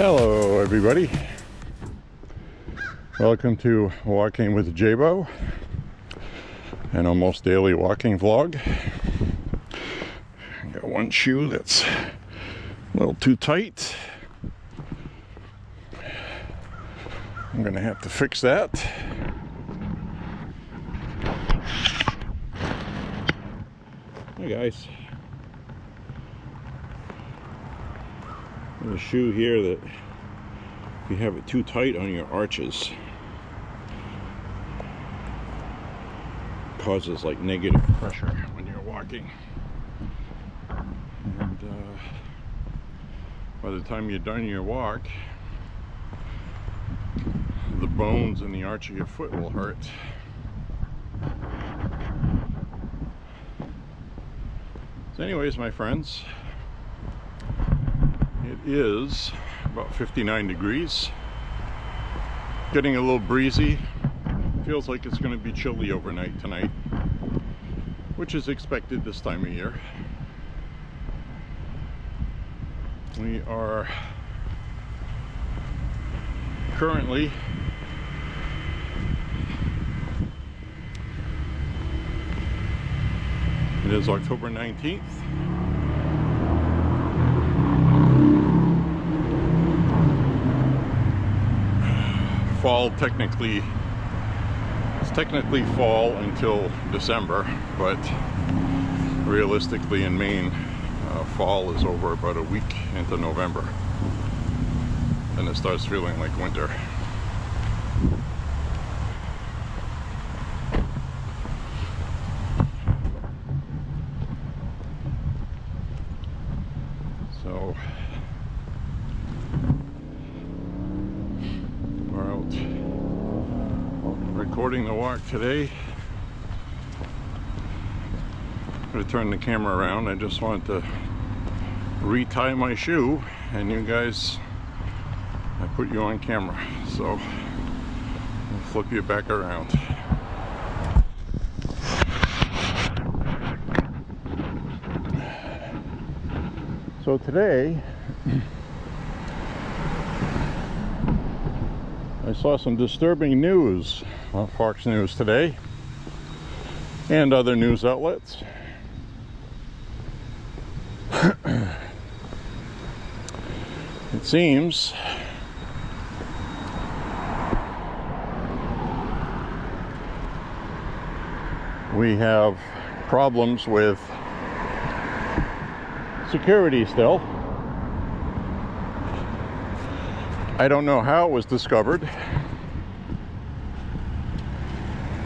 Hello everybody, welcome to Walking with J.Beau, an almost daily walking vlog. I got one shoe that's a little too tight. I'm gonna have to fix that. Hey guys, there's a shoe here that if you have it too tight on your arches causes like negative pressure when you're walking, and by the time you're done your walk, the bones in the arch of your foot will hurt. So anyways, my friends, it is about 59 degrees, getting a little breezy. Feels like it's going to be chilly overnight tonight, which is expected this time of year. We are currently it is October 19th. Fall technically, it's technically fall until December, but realistically in Maine, fall is over about a week into November. Then it starts feeling like winter. So we're out recording the walk today. I'm going to turn the camera around. I just want to retie my shoe, and you guys, I put you on camera, so I'll flip you back around. So today I saw some disturbing news on Fox News today and other news outlets. It seems we have problems with security still. I don't know how it was discovered,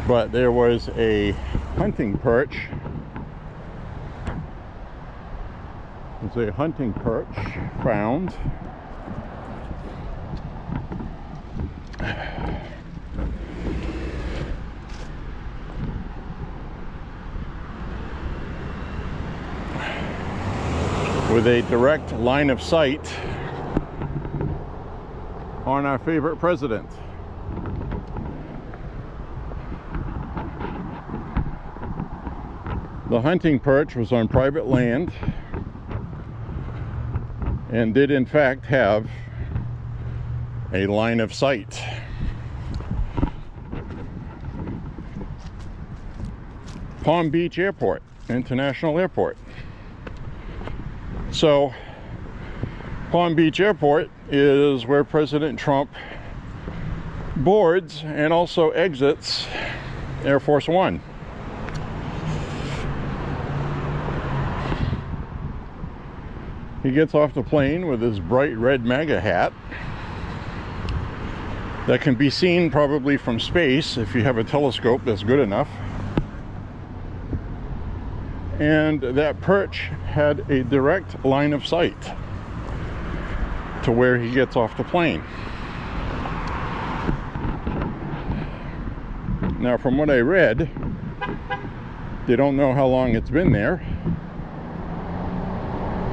but there was a hunting perch. There's a hunting perch found with a direct line of sight on our favorite president. The hunting perch was on private land and did in fact have a line of sight. Palm Beach Airport, International Airport. So, Palm Beach Airport is where President Trump boards and also exits Air Force One. He gets off the plane with his bright red MAGA hat that can be seen probably from space if you have a telescope that's good enough. And that perch had a direct line of sight to where he gets off the plane. Now, from what I read, they don't know how long it's been there,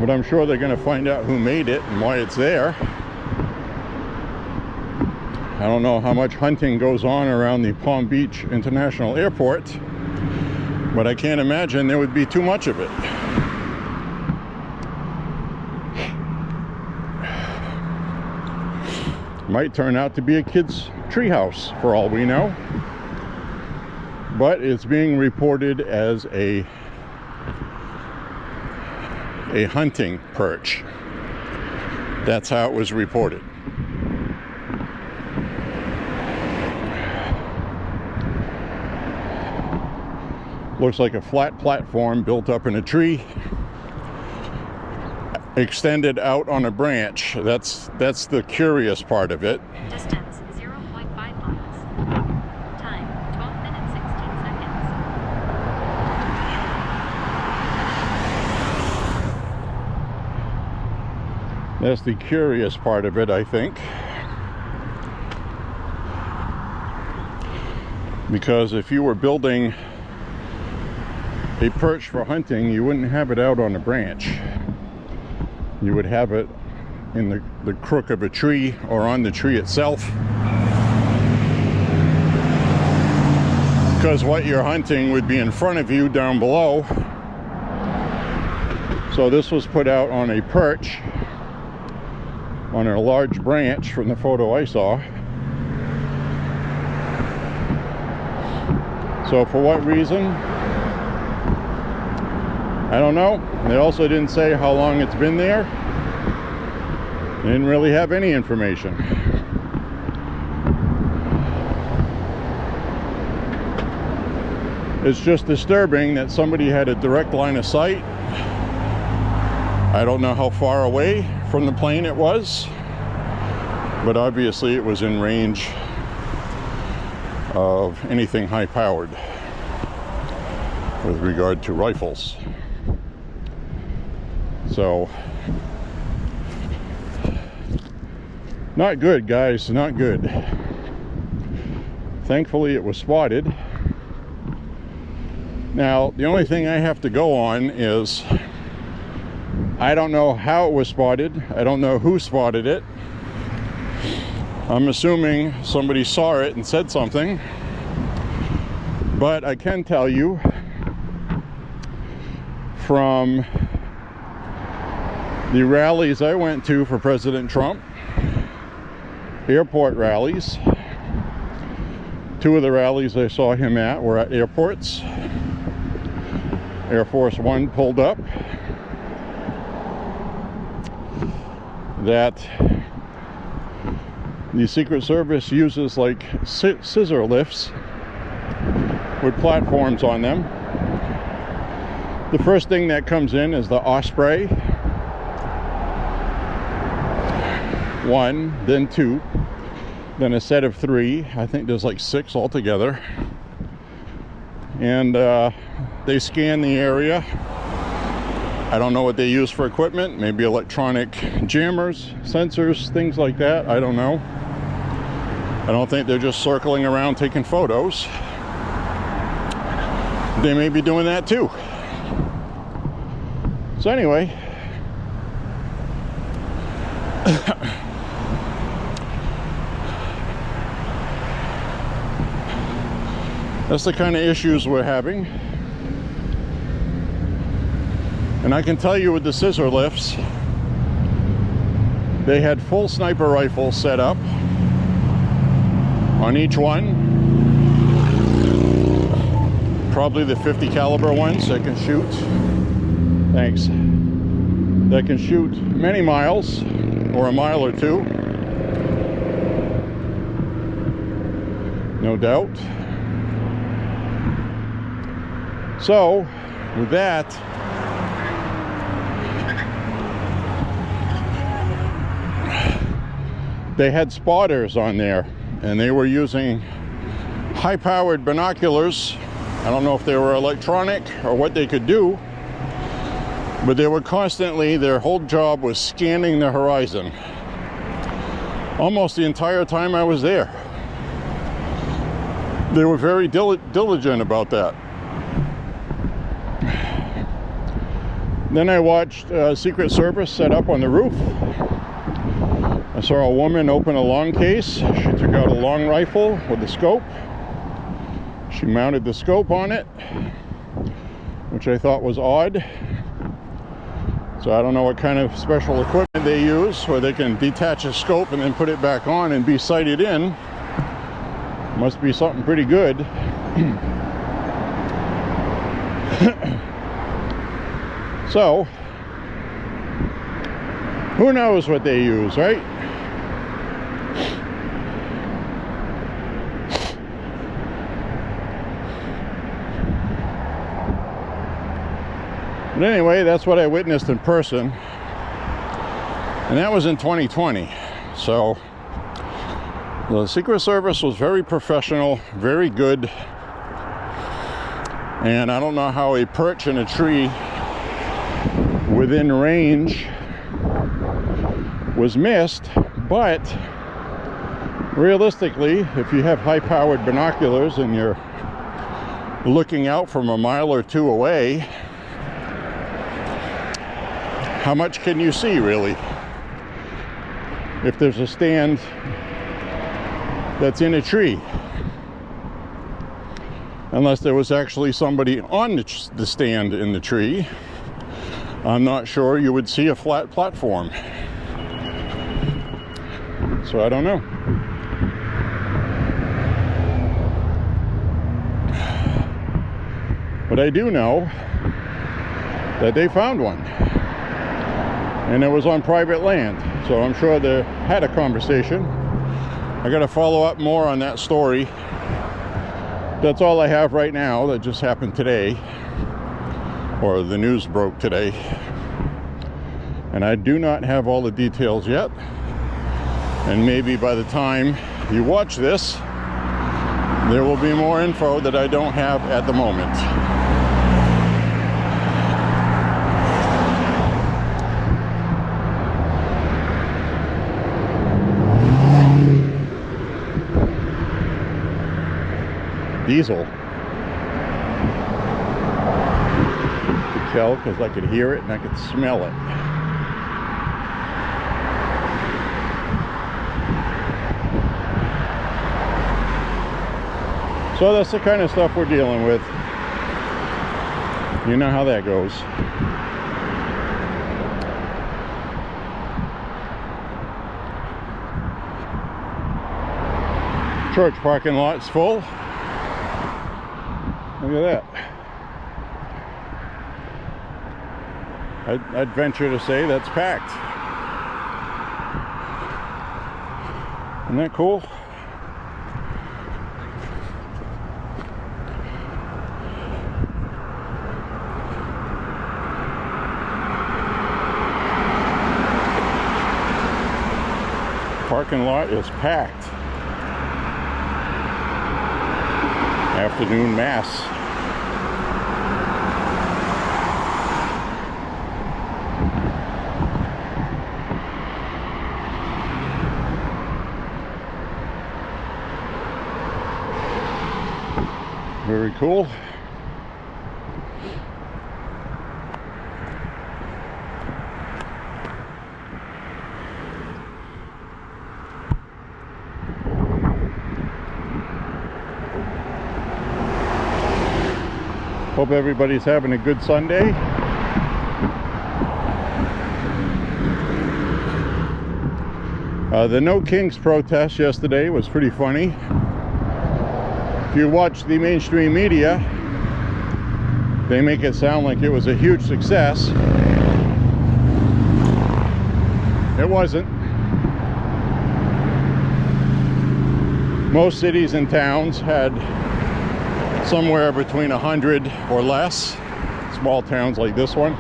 but I'm sure they're going to find out who made it and why it's there. I don't know how much hunting goes on around the Palm Beach International Airport, but I can't imagine there would be too much of it. Might turn out to be a kid's treehouse for all we know. But it's being reported as a hunting perch. That's how it was reported. Looks like a flat platform built up in a tree, extended out on a branch. That's the curious part of it. Distance 0.5 miles. Time 12 minutes 16 seconds. That's the curious part of it, I think. Because if you were building a perch for hunting, you wouldn't have it out on a branch. You would have it in the crook of a tree or on the tree itself. Because what you're hunting would be in front of you down below. So this was put out on a perch on a large branch from the photo I saw. So for what reason? I don't know. They also didn't say how long it's been there. They didn't really have any information. It's just disturbing that somebody had a direct line of sight. I don't know how far away from the plane it was, but obviously it was in range of anything high-powered with regard to rifles. So, not good, guys, not good. Thankfully it was spotted. Now, the only thing I have to go on is I don't know how it was spotted. I don't know who spotted it. I'm assuming somebody saw it and said something. But I can tell you from the rallies I went to for President Trump, airport rallies. Two of the rallies I saw him at were at airports. Air Force One pulled up. That the Secret Service uses like scissor lifts with platforms on them. The first thing that comes in is the Osprey. One, then two, then a set of three. I think there's like 6 altogether. And they scan the area. I don't know what they use for equipment. Maybe electronic jammers, sensors, things like that. I don't know. I don't think they're just circling around taking photos. They may be doing that too. So anyway, that's the kind of issues we're having. And I can tell you with the scissor lifts, they had full sniper rifles set up on each one. Probably the 50 caliber ones that can shoot. Thanks. That can shoot many miles or a mile or two. No doubt. So, with that, they had spotters on there, and they were using high-powered binoculars. I don't know if they were electronic or what they could do, but they were constantly, their whole job was scanning the horizon. Almost the entire time I was there. They were very diligent about that. Then I watched Secret Service set up on the roof. I saw a woman open a long case. She took out a long rifle with a scope. She mounted the scope on it, which I thought was odd. So I don't know what kind of special equipment they use, where they can detach a scope and then put it back on and be sighted in. Must be something pretty good. So, who knows what they use, right? But anyway, that's what I witnessed in person. And that was in 2020. So, the Secret Service was very professional, very good. And I don't know how a perch in a tree within range was missed, but realistically, if you have high-powered binoculars and you're looking out from a mile or two away, how much can you see, really? If there's a stand that's in a tree. Unless there was actually somebody on the stand in the tree, I'm not sure you would see a flat platform. So I don't know. But I do know that they found one. And it was on private land. So I'm sure they had a conversation. I got to follow up more on that story. That's all I have right now. That just happened today, or the news broke today, and I do not have all the details yet. And maybe by the time you watch this, there will be more info that I don't have at the moment. Diesel. You could tell because I could hear it and I could smell it. So that's the kind of stuff we're dealing with. You know how that goes. Church parking lot's full. Look at that. I'd venture to say that's packed. Isn't that cool? Parking lot is packed. Afternoon mass. Very cool. Hope everybody's having a good Sunday. The No Kings protest yesterday was pretty funny. If you watch the mainstream media, they make it sound like it was a huge success. It wasn't. Most cities and towns had somewhere between 100 or less. Small towns like this one.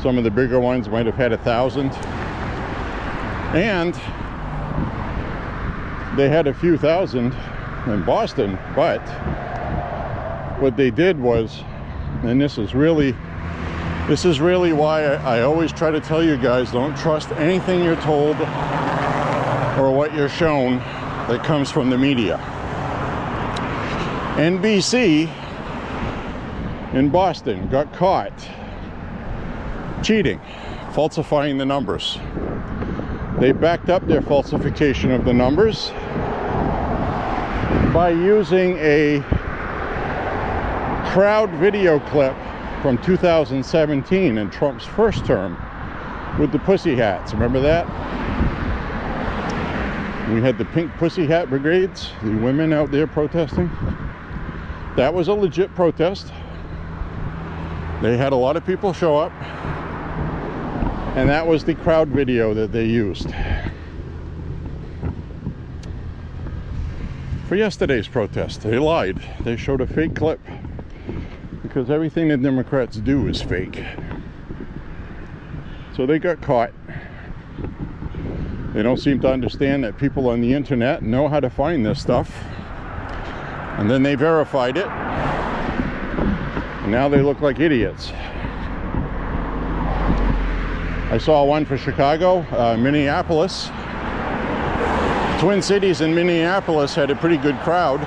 Some of the bigger ones might have had 1,000. And they had a few thousand in Boston, but what they did was, and this is really why I always try to tell you guys, don't trust anything you're told or what you're shown that comes from the media. NBC in Boston got caught cheating, falsifying the numbers. They backed up their falsification of the numbers by using a crowd video clip from 2017 in Trump's first term with the pussy hats. Remember that? We had the pink pussy hat brigades, the women out there protesting. That was a legit protest. They had a lot of people show up, and that was the crowd video that they used for yesterday's protest. They lied. They showed a fake clip because everything the Democrats do is fake. So they got caught. They don't seem to understand that people on the internet know how to find this stuff, and then they verified it, and now they look like idiots. I saw one for Chicago, Minneapolis. Twin Cities and Minneapolis had a pretty good crowd,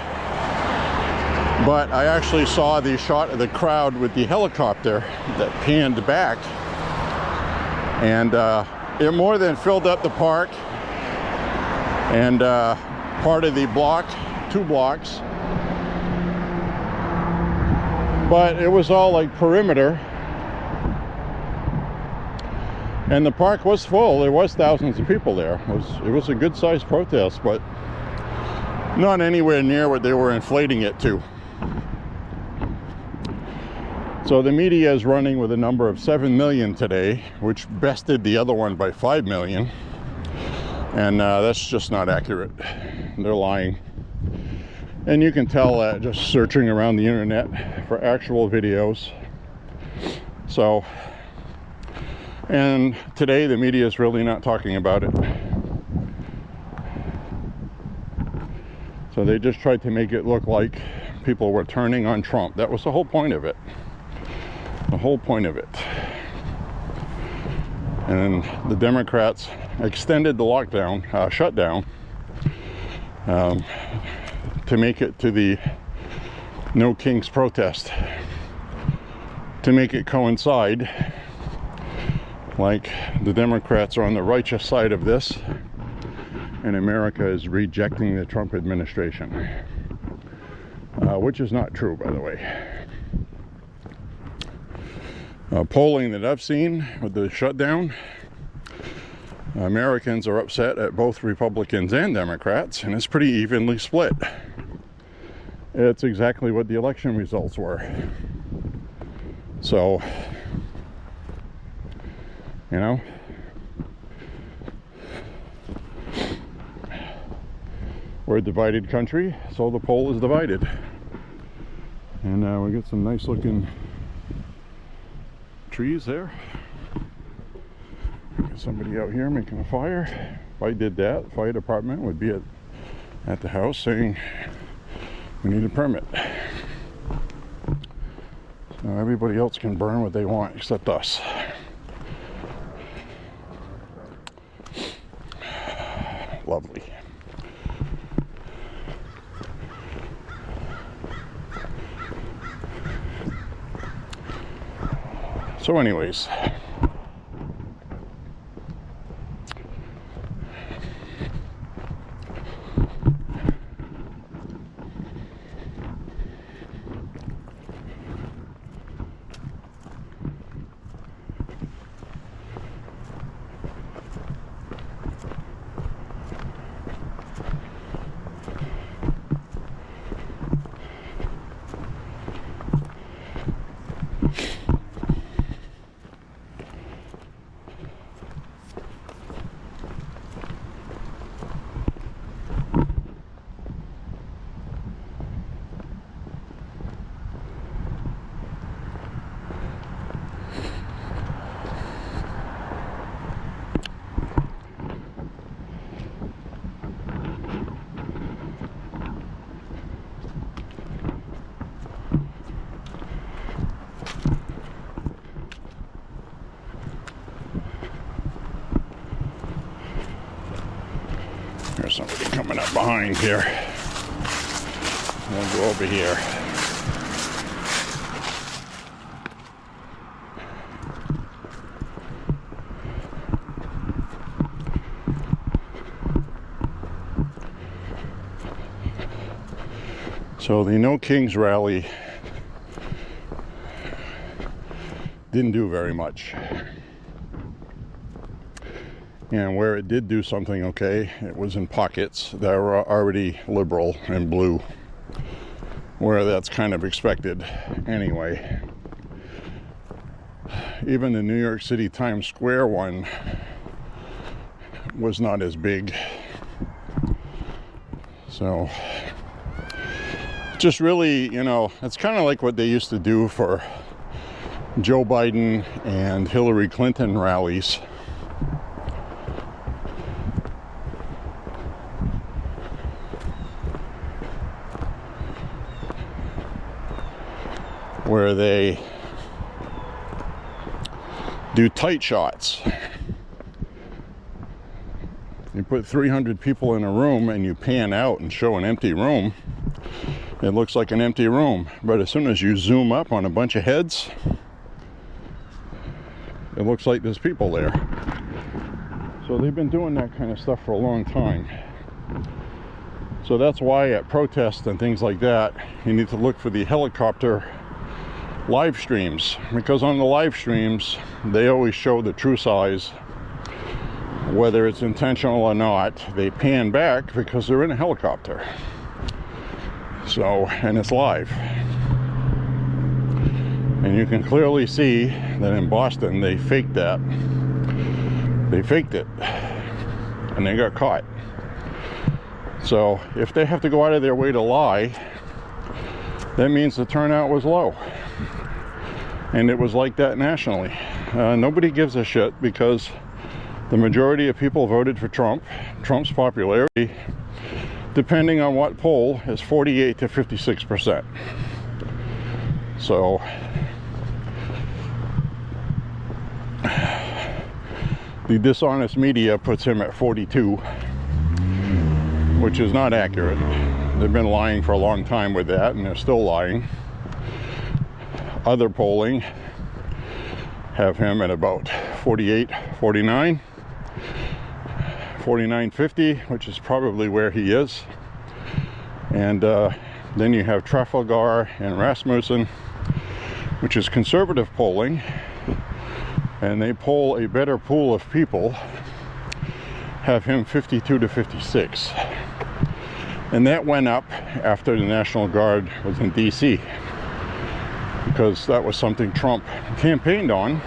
but I actually saw the shot of the crowd with the helicopter that panned back, and it more than filled up the park and part of the block, 2 blocks, but it was all like perimeter, and the park was full. There was thousands of people there. It was a good sized protest, but not anywhere near what they were inflating it to. So the media is running with a number of 7 million today, which bested the other one by 5 million. And that's just not accurate. They're lying. And you can tell that just searching around the internet for actual videos. So, and today the media is really not talking about it. So they just tried to make it look like people were turning on Trump. That was the whole point of it. The whole point of it. And the Democrats extended the lockdown, shutdown, to make it to the No Kings protest, to make it coincide like the Democrats are on the righteous side of this and America is rejecting the Trump administration, which is not true, by the way. Polling that I've seen with the shutdown, Americans are upset at both Republicans and Democrats, and it's pretty evenly split. It's exactly what the election results were. So, you know, we're a divided country, so the poll is divided. And we get some nice looking trees there. Got somebody out here making a fire. If I did that, the fire department would be at the house saying we need a permit. So everybody else can burn what they want except us. Lovely. So anyways, there's somebody coming up behind here. We'll go over here. So the No Kings rally didn't do very much. And where it did do something okay, it was in pockets that were already liberal and blue, where that's kind of expected anyway. Even the New York City Times Square one was not as big. So just really, you know, it's kind of like what they used to do for Joe Biden and Hillary Clinton rallies. Where they do tight shots. You put 300 people in a room and you pan out and show an empty room. It looks like an empty room. But as soon as you zoom up on a bunch of heads, it looks like there's people there. So they've been doing that kind of stuff for a long time. So that's why at protests and things like that, you need to look for the helicopter live streams, because on the live streams they always show the true size, whether it's intentional or not. They pan back because they're in a helicopter. So, and it's live, and you can clearly see that in Boston they faked that. They faked it and they got caught. So if they have to go out of their way to lie, that means the turnout was low. And it was like that nationally. Nobody gives a shit because the majority of people voted for Trump. Trump's popularity, depending on what poll, is 48 to 56%. So the dishonest media puts him at 42, which is not accurate. They've been lying for a long time with that, and they're still lying. Other polling have him at about 48, 49, 49, 50, which is probably where he is. And then you have Trafalgar and Rasmussen, which is conservative polling, and they poll a better pool of people, have him 52 to 56. And that went up after the National Guard was in DC, because that was something Trump campaigned on,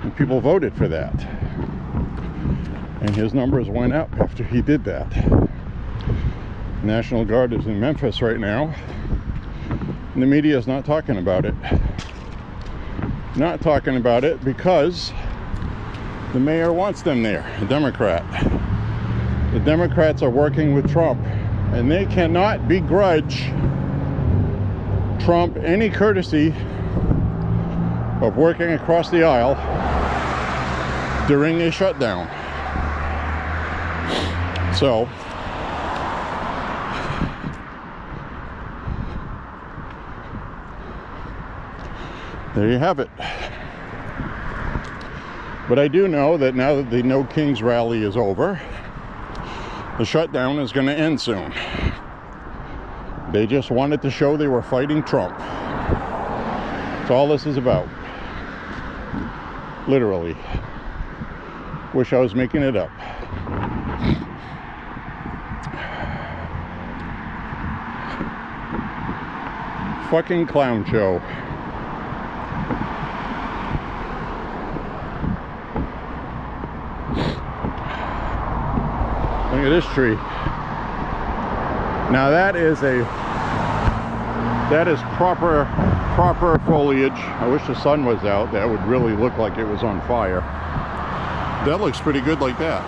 and people voted for that. And his numbers went up after he did that. The National Guard is in Memphis right now, and the media is not talking about it. Not talking about it because the mayor wants them there, a Democrat. The Democrats are working with Trump, and they cannot begrudge Trump any courtesy of working across the aisle during a shutdown. So there you have it. But I do know that now that the No Kings rally is over, the shutdown is going to end soon. They just wanted to show they were fighting Trump. That's all this is about. Literally. Wish I was making it up. Fucking clown show. Look at this tree. Now that is proper foliage. I wish the sun was out. That would really look like it was on fire. That looks pretty good like that.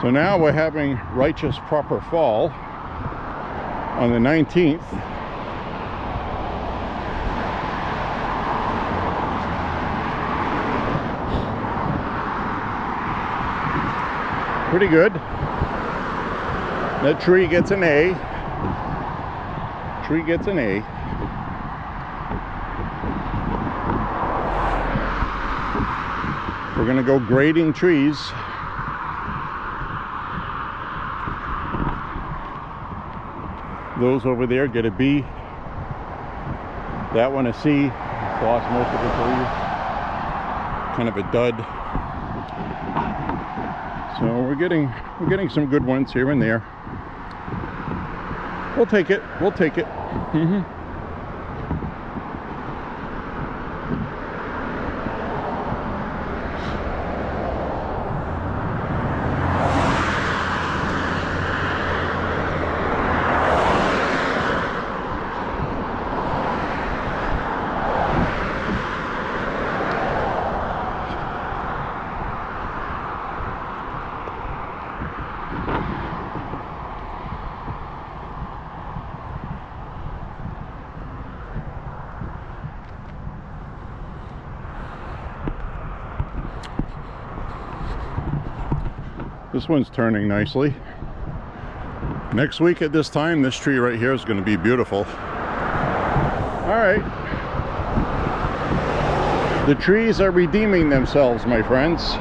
So now we're having righteous proper fall on the 19th. Pretty good. That tree gets an A. Tree gets an A. We're gonna go grading trees. Those over there get a B. That one a C. It's lost most of its leaves. Kind of a dud. So we're getting some good ones here and there. We'll take it. We'll take it. This one's turning nicely. Next week at this time, this tree right here is going to be beautiful. All right. The trees are redeeming themselves, my friends.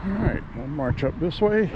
Alright, we'll march up this way.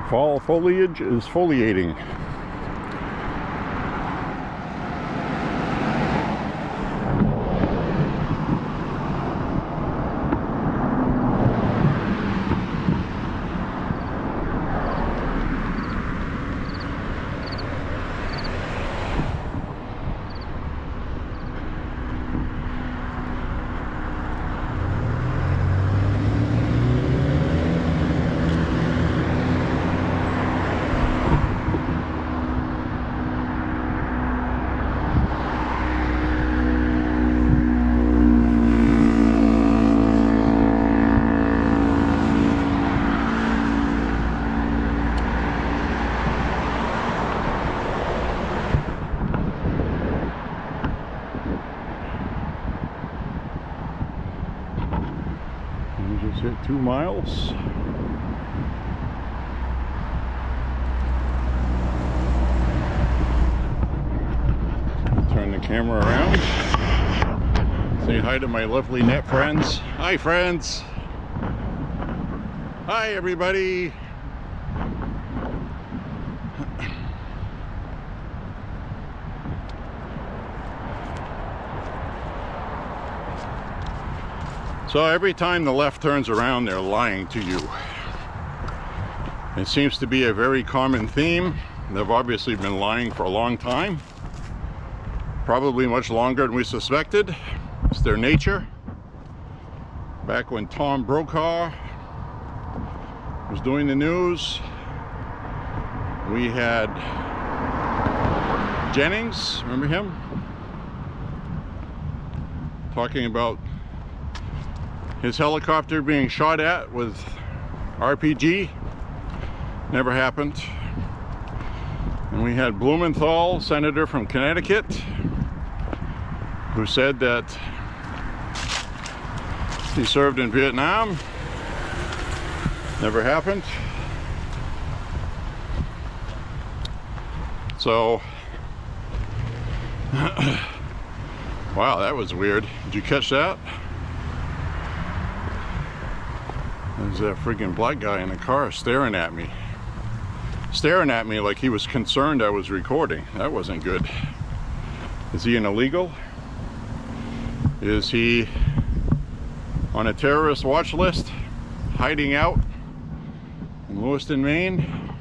Fall foliage is foliating. 2 miles. Turn the camera around. Say hi to my lovely net friends. Hi, friends. Hi, everybody. So every time the left turns around, they're lying to you. It seems to be a very common theme. They've obviously been lying for a long time. Probably much longer than we suspected. It's their nature. Back when Tom Brokaw was doing the news, we had Jennings, remember him? Talking about his helicopter being shot at with RPG. Never happened. And we had Blumenthal, senator from Connecticut, who said that he served in Vietnam. Never happened. So, wow, that was weird. Did you catch that? There's that freaking black guy in the car staring at me. Staring at me like he was concerned I was recording. That wasn't good. Is he an illegal? Is he on a terrorist watch list? Hiding out in Lewiston, Maine?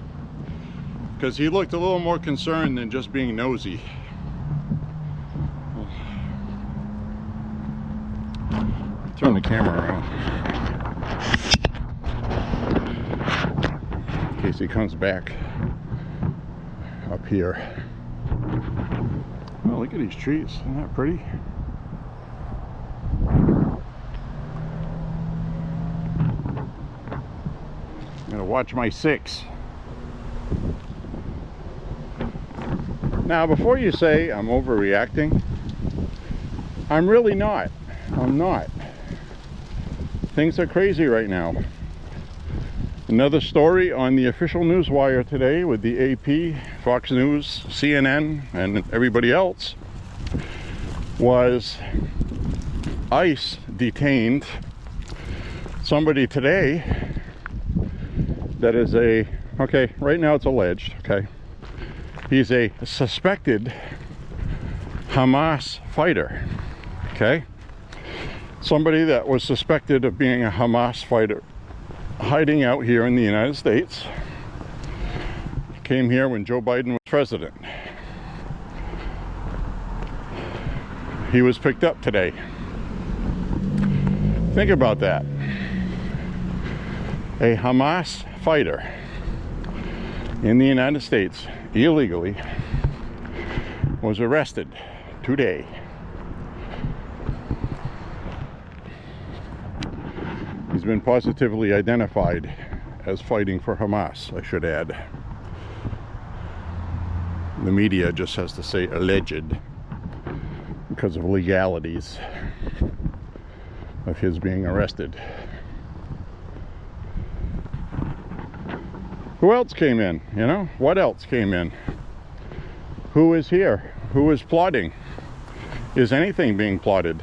Because he looked a little more concerned than just being nosy. Turn the camera around. In case he comes back up here. Oh, look at these trees. Isn't that pretty? I'm gonna watch my 6. Now, before you say I'm overreacting, I'm really not. I'm not. Things are crazy right now. Another story on the official newswire today with the AP, Fox News, CNN, and everybody else was ICE detained somebody today that is okay, right now it's alleged, okay? He's a suspected Hamas fighter, okay? Somebody that was suspected of being a Hamas fighter hiding out here in the United States. Came here when Joe Biden was president. He was picked up today. Think about that. A Hamas fighter in the United States illegally was arrested today. He's been positively identified as fighting for Hamas, I should add. The media just has to say alleged because of legalities of his being arrested. Who else came in? You know, what else came in? Who is here? Who is plotting? Is anything being plotted?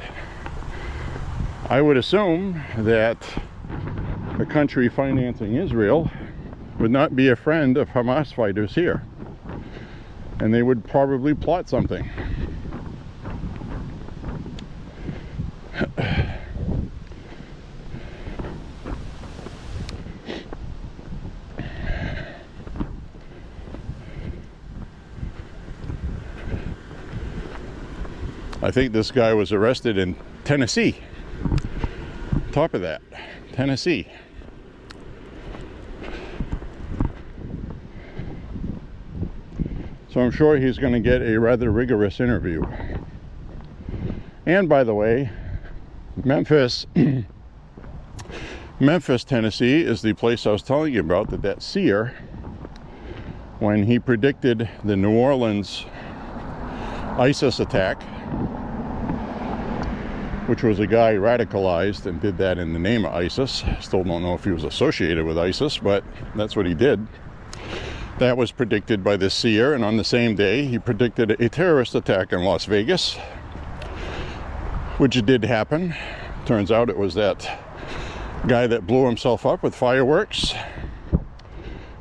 I would assume that the country financing Israel would not be a friend of Hamas fighters here. And they would probably plot something. I think this guy was arrested in Tennessee. Top of that, Tennessee. So I'm sure he's going to get a rather rigorous interview. And by the way, Memphis, Tennessee is the place I was telling you about that seer, when he predicted the New Orleans ISIS attack, which was a guy radicalized and did that in the name of ISIS. Still don't know if he was associated with ISIS, but that's what he did. That was predicted by this seer, and on the same day he predicted a terrorist attack in Las Vegas, which did happen. Turns out it was that guy that blew himself up with fireworks,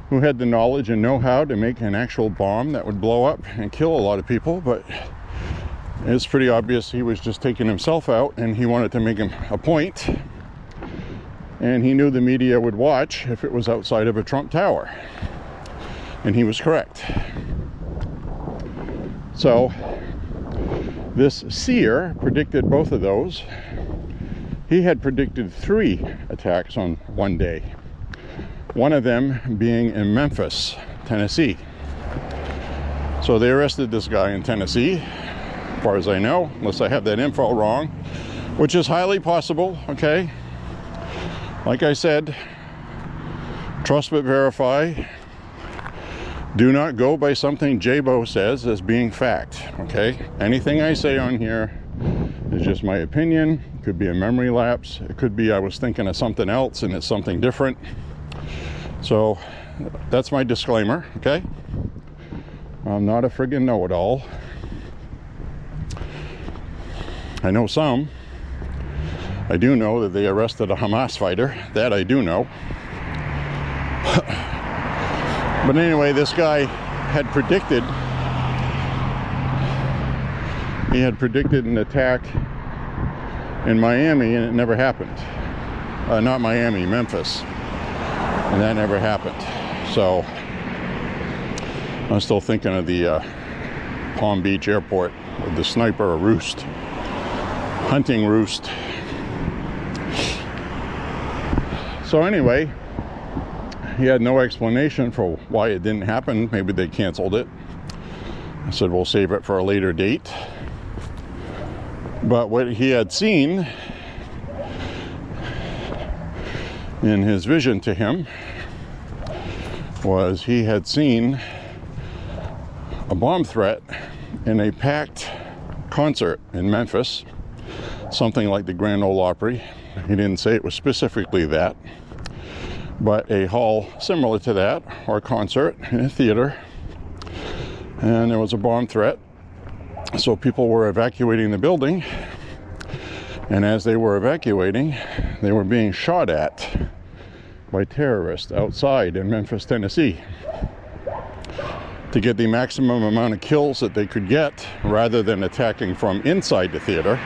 who had the knowledge and know-how to make an actual bomb that would blow up and kill a lot of people, but it's pretty obvious he was just taking himself out, and he wanted to make him a point, and he knew the media would watch if it was outside of a Trump Tower, and he was correct. So this seer predicted both of those. He had predicted 3 attacks on one day, one of them being in Memphis, Tennessee. So they arrested this guy in Tennessee, as far as I know, unless I have that info wrong, which is highly possible, okay? Like I said, trust but verify. Do not go by something J.Beau says as being fact, okay? Anything I say on here is just my opinion. It could be a memory lapse. It could be I was thinking of something else and it's something different. So that's my disclaimer, okay? I'm not a friggin' know-it-all. I know some. I do know that they arrested a Hamas fighter. That I do know. But anyway, this guy had predicted, he had predicted an attack in Miami, and it never happened. Not Miami, Memphis. And that never happened. So I'm still thinking of the Palm Beach airport with the sniper roost, hunting roost. So anyway, he had no explanation for why it didn't happen. Maybe they canceled it. I said, we'll save it for a later date. But what he had seen in his vision to him was he had seen a bomb threat in a packed concert in Memphis, something like the Grand Ole Opry. He didn't say it was specifically that, but a hall similar to that, or a concert in a theater, and there was a bomb threat. So people were evacuating the building, and as they were evacuating, they were being shot at by terrorists outside in Memphis, Tennessee, to get the maximum amount of kills that they could get, rather than attacking from inside the theater.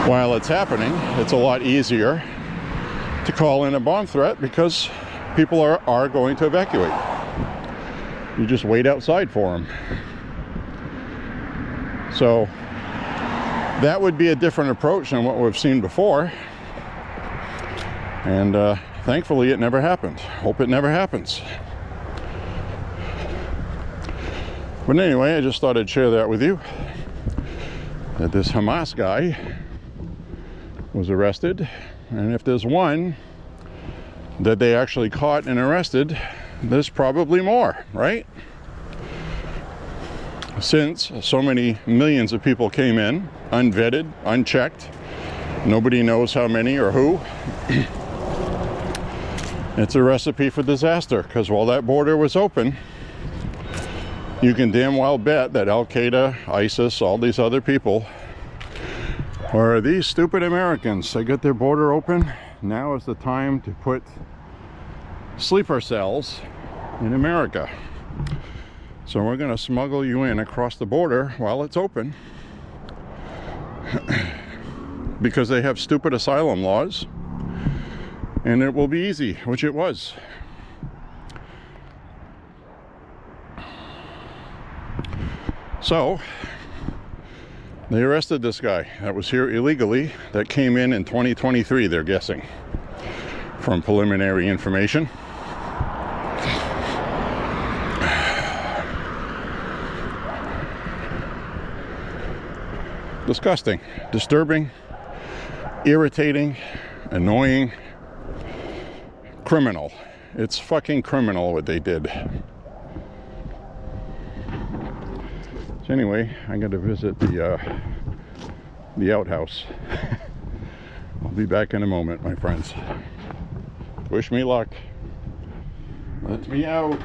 While it's happening, it's a lot easier to call in a bomb threat because people are going to evacuate. You just wait outside for them. So that would be a different approach than what we've seen before. And thankfully it never happened. Hope it never happens. But anyway, I just thought I'd share that with you, that this Hamas guy was arrested, and if there's one that they actually caught and arrested, there's probably more, right? Since so many millions of people came in, unvetted, unchecked, nobody knows how many or who. It's a recipe for disaster, because while that border was open, you can damn well bet that Al-Qaeda, ISIS, all these other people, or these stupid Americans, they get their border open. Now is the time to put sleeper cells in America. So we're going to smuggle you in across the border while it's open, because they have stupid asylum laws, and it will be easy, which it was. So they arrested this guy that was here illegally, that came in 2023, they're guessing, from preliminary information. Disgusting, disturbing, irritating, annoying, criminal. It's fucking criminal what they did. So anyway, I got to visit the the outhouse. I'll be back in a moment, my friends. Wish me luck. Let me out.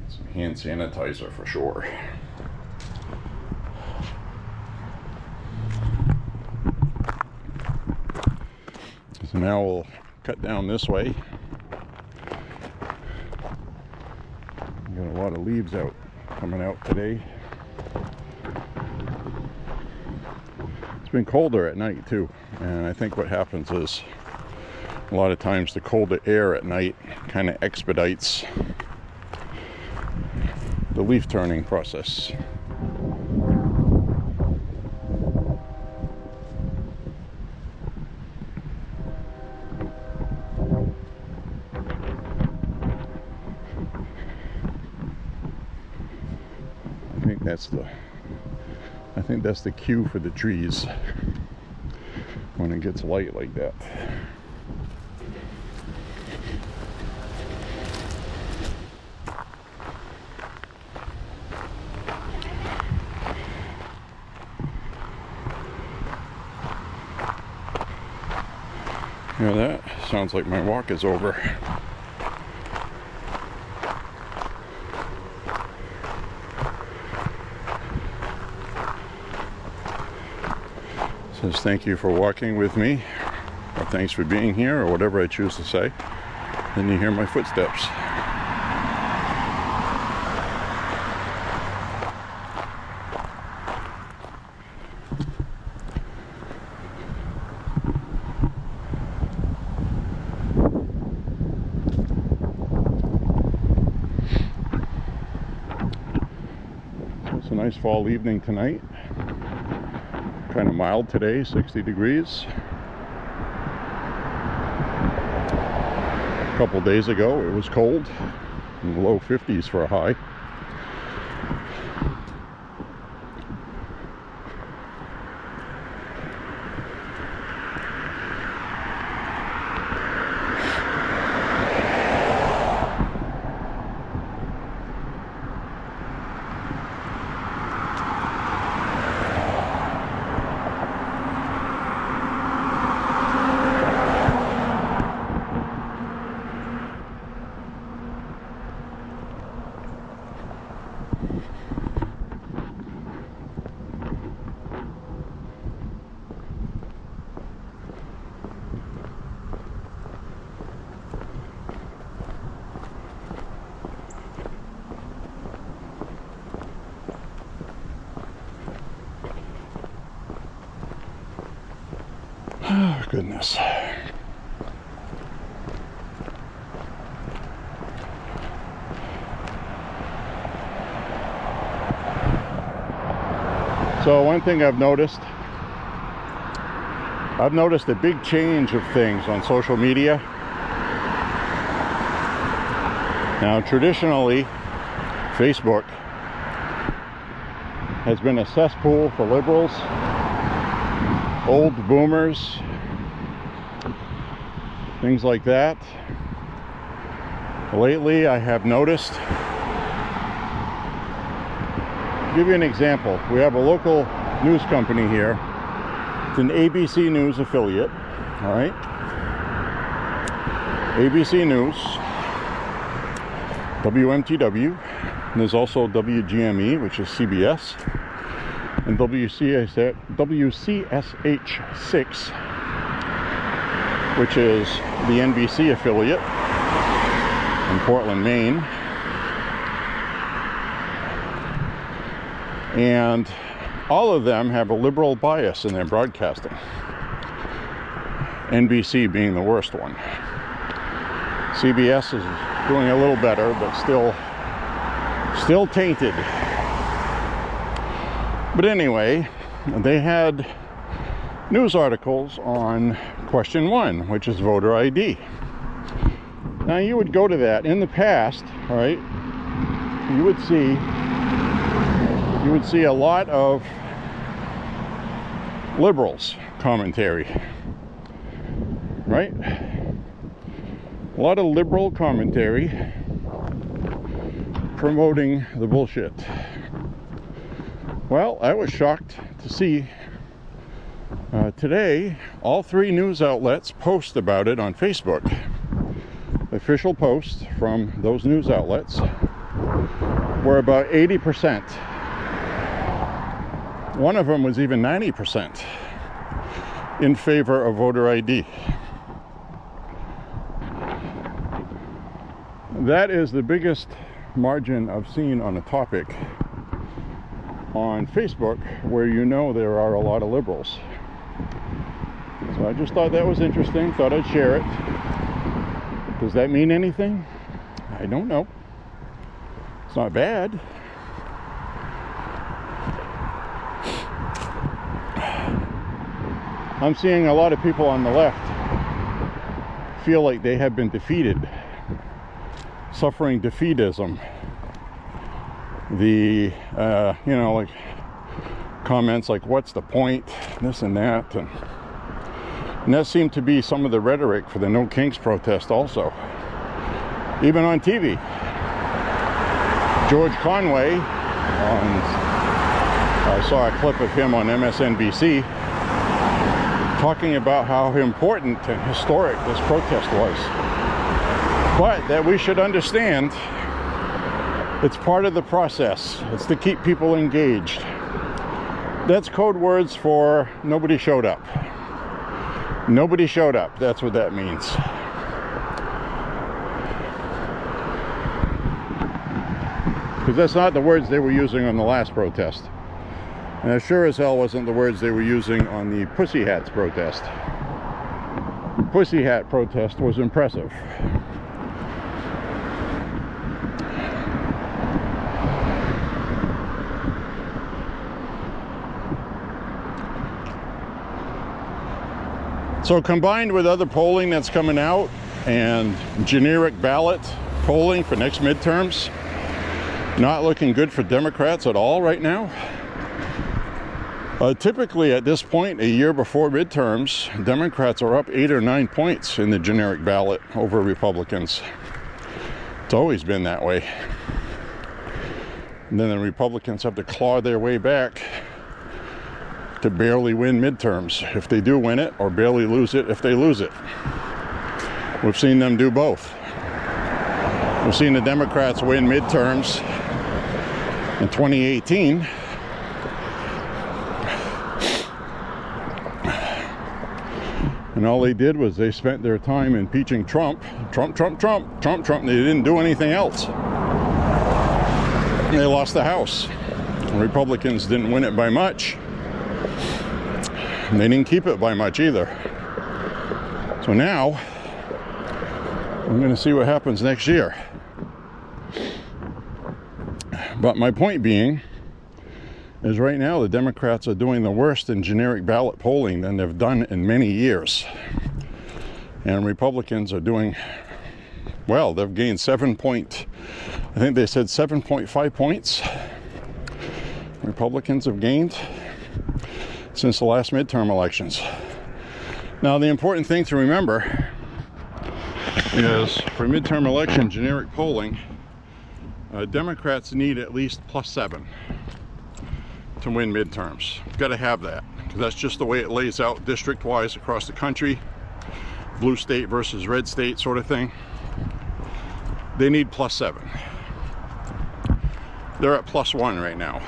Some hand sanitizer for sure. So now we'll cut down this way. Got a lot of leaves out coming out today. It's been colder at night too, and I think what happens is a lot of times the colder air at night kind of expedites the leaf turning process. I think that's the cue for the trees when it gets light like that. Yeah, that sounds like my walk is over. Says thank you for walking with me, or thanks for being here, or whatever I choose to say. Then you hear my footsteps. It's a nice fall evening tonight. Kind of mild today, 60 degrees. A couple days ago it was cold, in the low 50s for a high. Oh, goodness. So one thing I've noticed a big change of things on social media. Now, traditionally, Facebook has been a cesspool for liberals, old boomers, things like that. Lately, I have noticed, to give you an example, we have a local news company here. It's an ABC News affiliate, all right? ABC News, WMTW, and there's also WGME, which is CBS, and WCSH6, which is the NBC affiliate in Portland, Maine. And all of them have a liberal bias in their broadcasting, NBC being the worst one. CBS is doing a little better, but still tainted. But anyway, they had news articles on question 1, which is voter ID. Now, you would go to that in the past, all right? You would see a lot of liberals commentary, right? A lot of liberal commentary promoting the bullshit. Well, I was shocked to see today all 3 news outlets post about it on Facebook. Official posts from those news outlets were about 80%. One of them was even 90% in favor of voter ID. That is the biggest margin I've seen on a topic on Facebook where you know there are a lot of liberals. So I just thought that was interesting, thought I'd share it. Does that mean anything? I don't know. It's not bad. I'm seeing a lot of people on the left feel like they have been defeated, suffering defeatism. The, you know, like comments like, what's the point, this and that, and that seemed to be some of the rhetoric for the No Kinks protest also. Even on TV. George Conway, I saw a clip of him on MSNBC talking about how important and historic this protest was. But that we should understand it's part of the process. It's to keep people engaged. That's code words for nobody showed up. Nobody showed up. That's what that means. Because that's not the words they were using on the last protest. And it sure as hell wasn't the words they were using on the Pussy Hats protest. The Pussy Hat protest was impressive. So combined with other polling that's coming out and generic ballot polling for next midterms, not looking good for Democrats at all right now. Typically at this point, a year before midterms, Democrats are up 8 or 9 points in the generic ballot over Republicans. It's always been that way. And then the Republicans have to claw their way back to barely win midterms if they do win it, or barely lose it if they lose it. We've seen them do both. We've seen the Democrats win midterms in 2018. And all they did was they spent their time impeaching Trump. Trump. They didn't do anything else. They lost the House. The Republicans didn't win it by much. And they didn't keep it by much either. So now, I'm going to see what happens next year. But my point being is right now the Democrats are doing the worst in generic ballot polling than they've done in many years. And Republicans are doing, well, they've gained I think they said 7.5 points. Republicans have gained since the last midterm elections. Now, the important thing to remember is for midterm election generic polling, Democrats need at least +7 to win midterms. You've got to have that, because that's just the way it lays out district-wise across the country. Blue state versus red state sort of thing. They need +7. They're at +1 right now.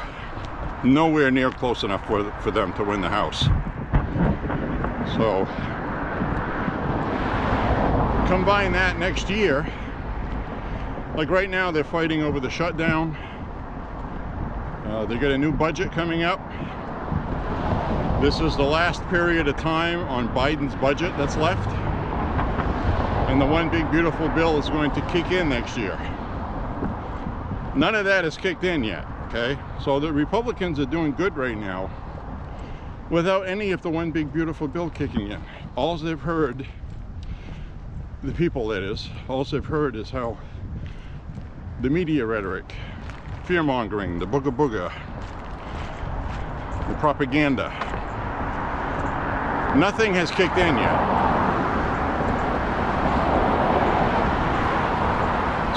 Nowhere near close enough for them to win the House. So combine that next year. Like right now they're fighting over the shutdown. They got a new budget coming up. This is the last period of time on Biden's budget that's left. And the one big beautiful bill is going to kick in next year. None of that has kicked in yet. Okay, so the Republicans are doing good right now without any of the one big beautiful bill kicking in. All they've heard, the people that is, all they've heard is how the media rhetoric, fear-mongering, the booga-booga, the propaganda, nothing has kicked in yet.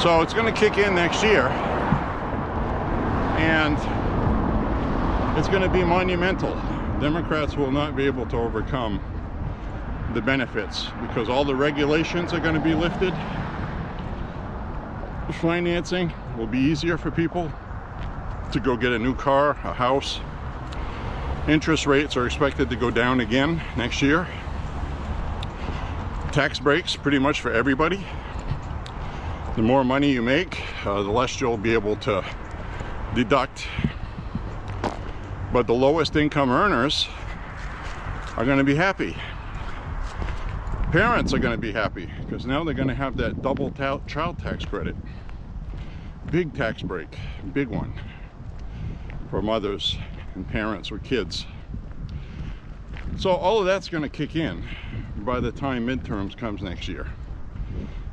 So it's going to kick in next year. And It's going to be monumental. Democrats will not be able to overcome the benefits because all the regulations are going to be lifted. Financing will be easier for people to go get a new car, a house. Interest rates are expected to go down again next year. Tax breaks pretty much for everybody. The more money you make, the less you'll be able to deduct. But the lowest income earners are going to be happy. Parents are going to be happy because now they're going to have that double child tax credit. Big tax break, big one for mothers and parents with kids. So all of that's going to kick in by the time midterms comes next year.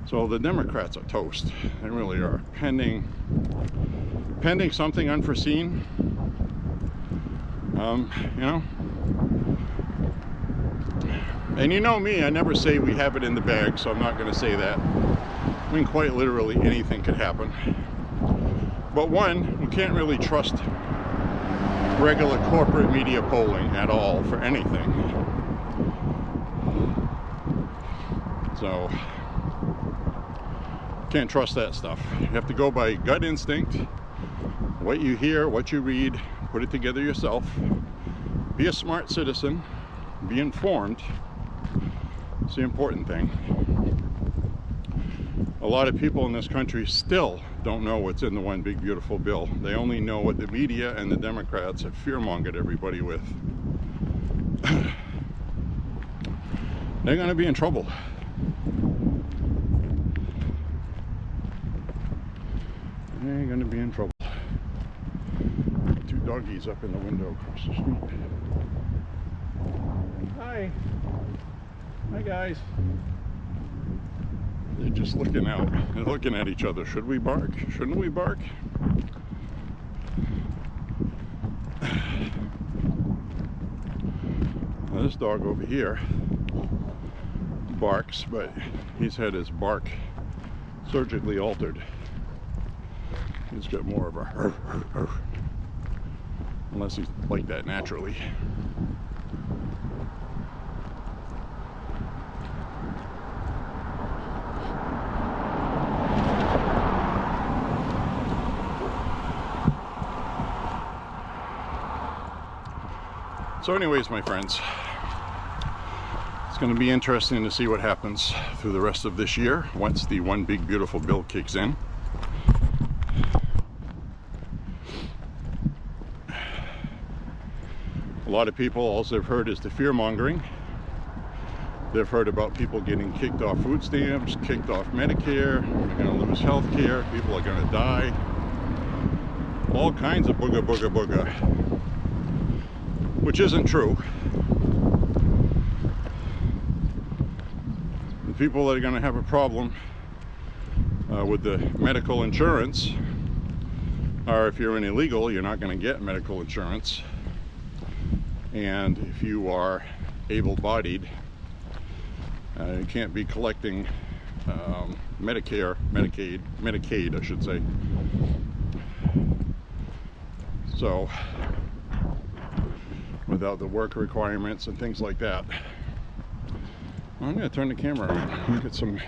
So the Democrats are toast. They really are. Pending something unforeseen. You know. And you know me, I never say we have it in the bag, so I'm not going to say that. I mean, quite literally anything could happen. But one, we can't really trust regular corporate media polling at all for anything. So, can't trust that stuff. You have to go by gut instinct, what you hear, what you read, put it together yourself. Be a smart citizen, be informed. It's the important thing. A lot of people in this country still don't know what's in the one big beautiful bill. They only know what the media and the Democrats have fearmongered everybody with. They're going to be in trouble. They're going to be in trouble. Two doggies up in the window across the street. Hi. Hi guys. They're just looking out. They're looking at each other. Should we bark? Shouldn't we bark? Now this dog over here barks, but he's had his bark surgically altered. He's got more of a unless he's like that naturally. So anyways, my friends, it's going to be interesting to see what happens through the rest of this year once the one big beautiful bill kicks in. A lot of people, all they've heard is the fear-mongering. They've heard about people getting kicked off food stamps, kicked off Medicare, they're going to lose health care, people are going to die. All kinds of booga booga booga. Which isn't true. The people that are going to have a problem with the medical insurance are if you're an illegal, you're not going to get medical insurance. And if you are able-bodied, you can't be collecting Medicare, Medicaid, I should say. So, without the work requirements and things like that. I'm going to turn the camera around. Look at some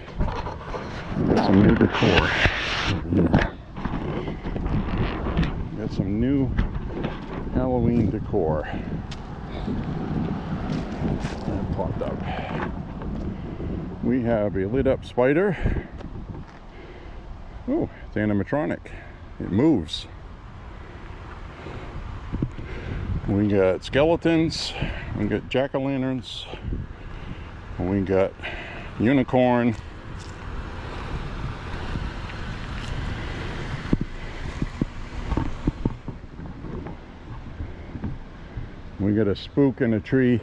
new decor. Got some new Halloween decor that popped up. We have a lit up spider. Oh, it's animatronic. It moves. We got skeletons, we got jack-o'-lanterns, we got unicorn. We got a spook in a tree.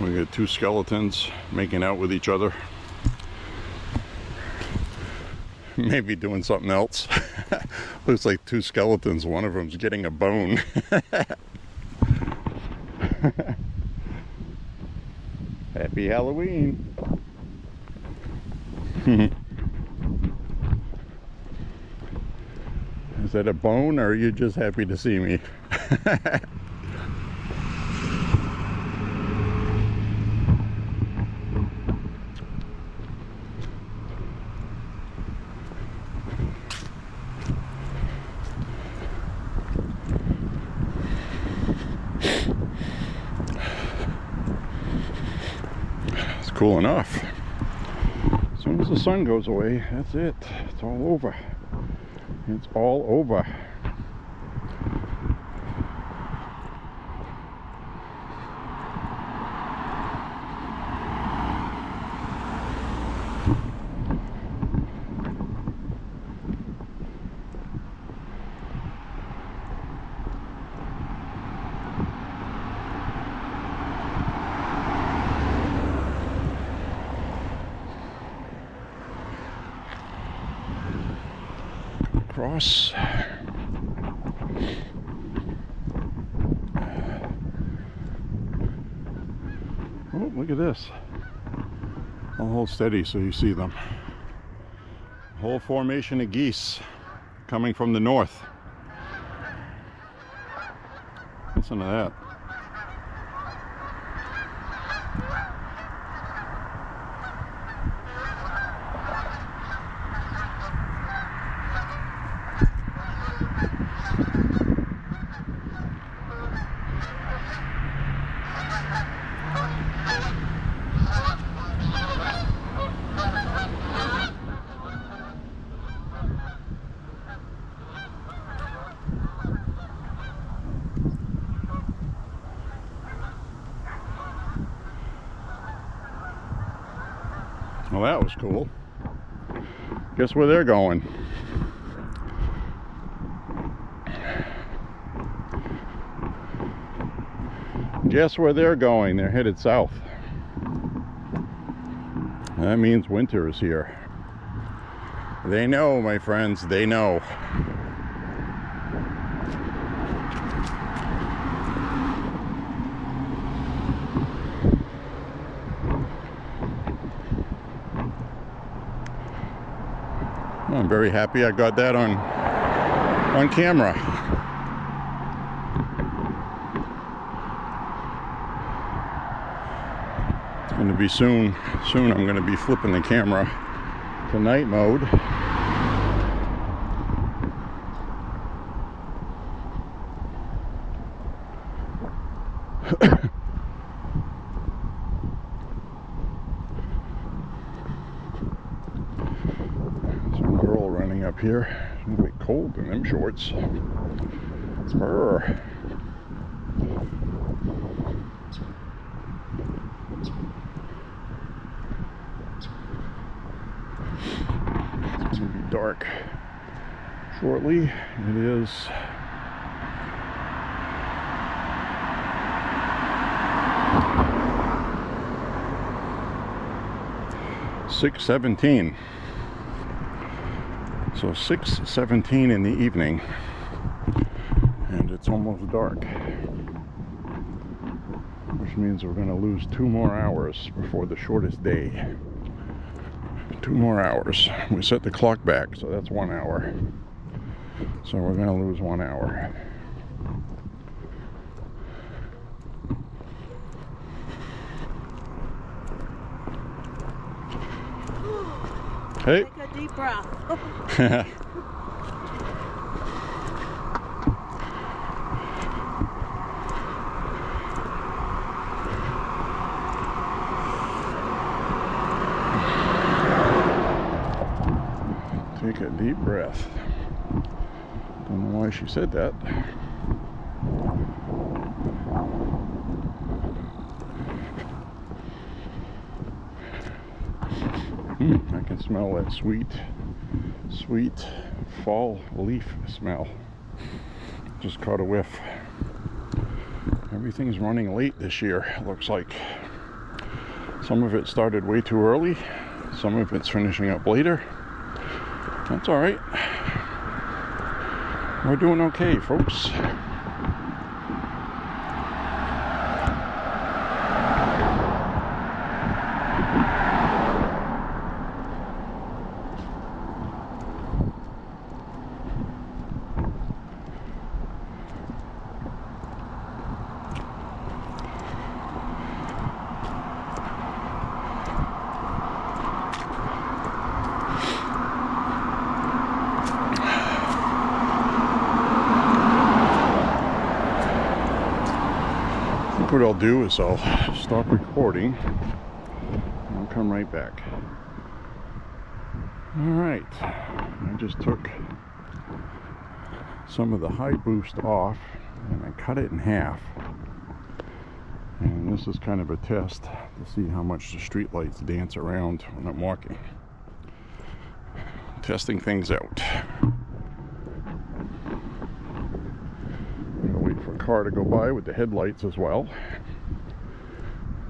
We got two skeletons making out with each other. Maybe doing something else. Looks like two skeletons. One of them's getting a bone. Happy Halloween. Is that a bone, or are you just happy to see me? It's cool enough. As soon as the sun goes away, that's it. It's all over. It's all over. Cross. Oh, look at this. I'll hold steady so you see them. Whole formation of geese coming from the north. Listen to that. Well, that was cool. Guess where they're going? Guess where they're going? They're headed south. That means winter is here. They know, my friends, they know. I'm very happy I got that on camera. It's going to be soon I'm going to be flipping the camera to night mode. Up here, it's gonna be cold in them shorts. Brr. It's gonna be dark shortly. It is 6:17. So 6:17 in the evening, and it's almost dark, which means we're going to lose 2 more hours before the shortest day. 2 more hours. We set the clock back, so that's 1 hour. So we're going to lose 1 hour. Hey. Take a deep breath. Take a deep breath. Don't know why she said that. I can smell that sweet fall leaf smell. Just caught a whiff. Everything's running late this year, it looks like. Some of it started way too early. Some of it's finishing up later. That's all right. We're doing okay, folks. What I'll do is I'll stop recording and I'll come right back. Alright, I just took some of the high boost off and I cut it in half. And this is kind of a test to see how much the street lights dance around when I'm walking. Testing things out. Car to go by with the headlights as well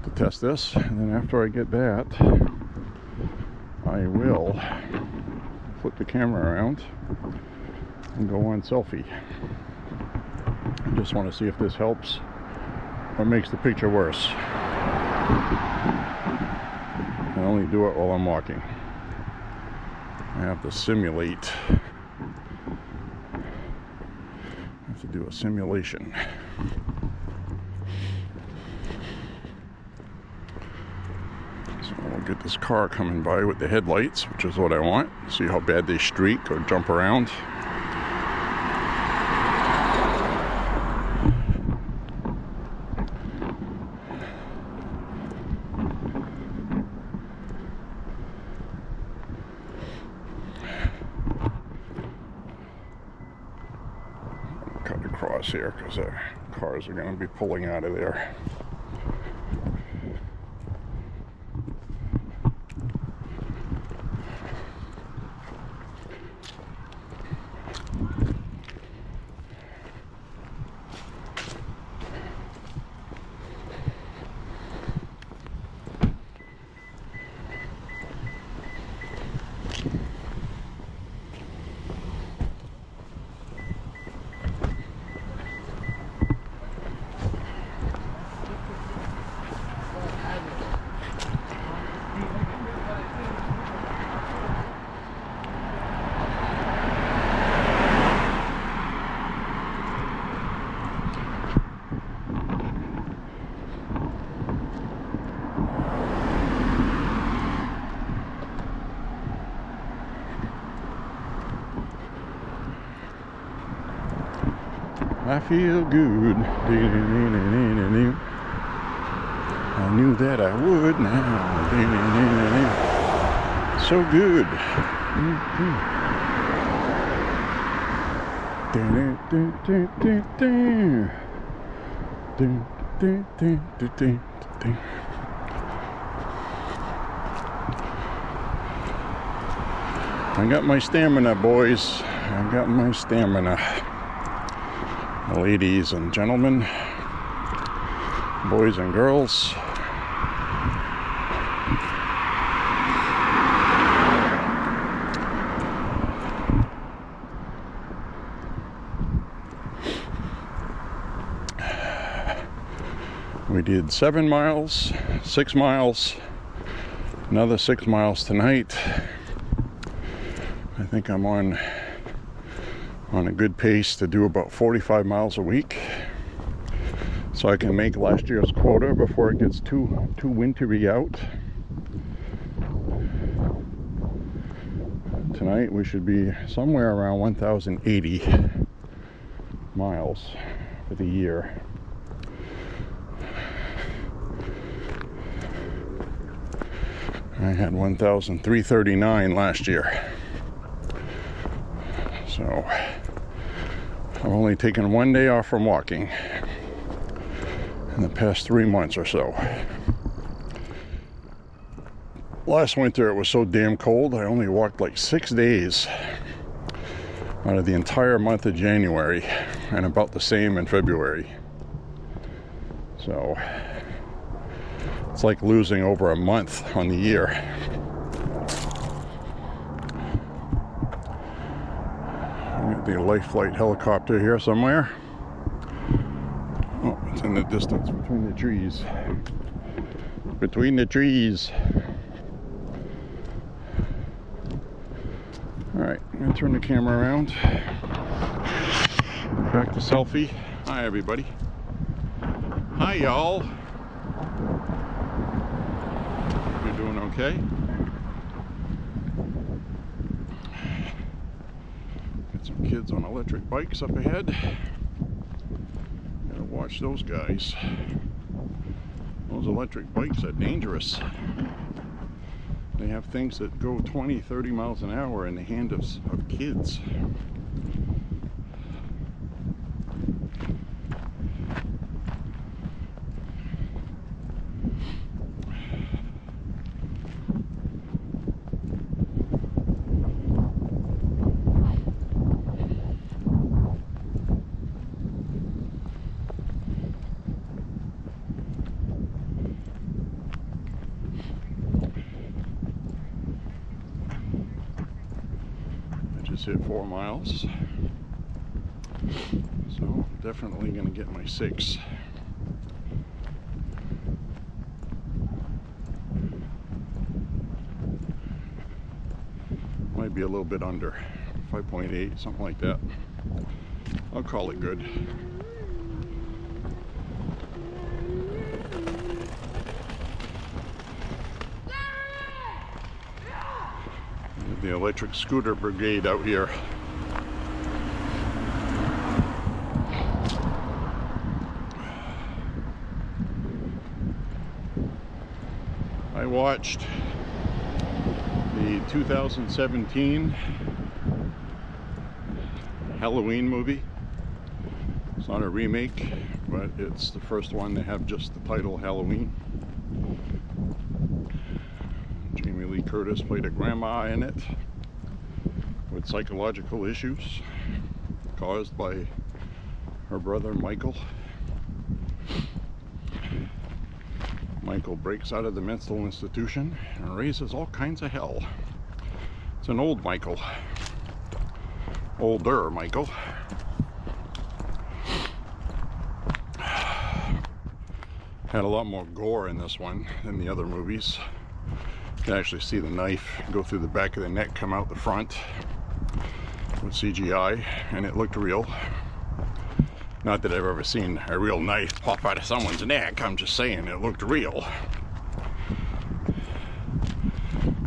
to test this, and then after I get that I will flip the camera around and go on selfie. I just want to see if this helps or makes the picture worse. I only do it while I'm walking. I have to simulate. To do a simulation. So we'll get this car coming by with the headlights, which is what I want. See how bad they streak or jump around. Cut across here because the cars are going to be pulling out of there. I feel good. I knew that I would now. So good. I got my stamina, boys. I got my stamina. Ladies and gentlemen, boys and girls. We did 7 miles, 6 miles, another 6 miles tonight. I think I'm on a good pace to do about 45 miles a week, so I can make last year's quota before it gets too wintry out. Tonight we should be somewhere around 1,080 miles for the year. I had 1,339 last year. So I've only taken 1 day off from walking in the past 3 months or so. Last winter it was so damn cold, I only walked like 6 days out of the entire month of January, and about the same in February. So It's like losing over a month on the year. The life flight helicopter here somewhere. Oh, it's in the distance between the trees. Between the trees. Alright, I'm going to turn the camera around. Back to selfie. Hi everybody. Hi y'all. You're doing okay? Some kids on electric bikes up ahead. Gotta watch those guys. Those electric bikes are dangerous. They have things that go 20, 30 miles an hour in the hand of kids. Just hit 4 miles, so definitely going to get my 6. Might be a little bit under 5.8, something like that. I'll call it good. The electric scooter brigade out here. I watched the 2017 Halloween movie. It's not a remake, but it's the first one to have just the title Halloween. Jamie Lee Curtis played a grandma in it with psychological issues caused by her brother Michael. Michael breaks out of the mental institution and raises all kinds of hell. It's an old Michael. Older Michael. Had a lot more gore in this one than the other movies. You can actually see the knife go through the back of the neck, come out the front with CGI, and it looked real. Not that I've ever seen a real knife pop out of someone's neck, I'm just saying it looked real.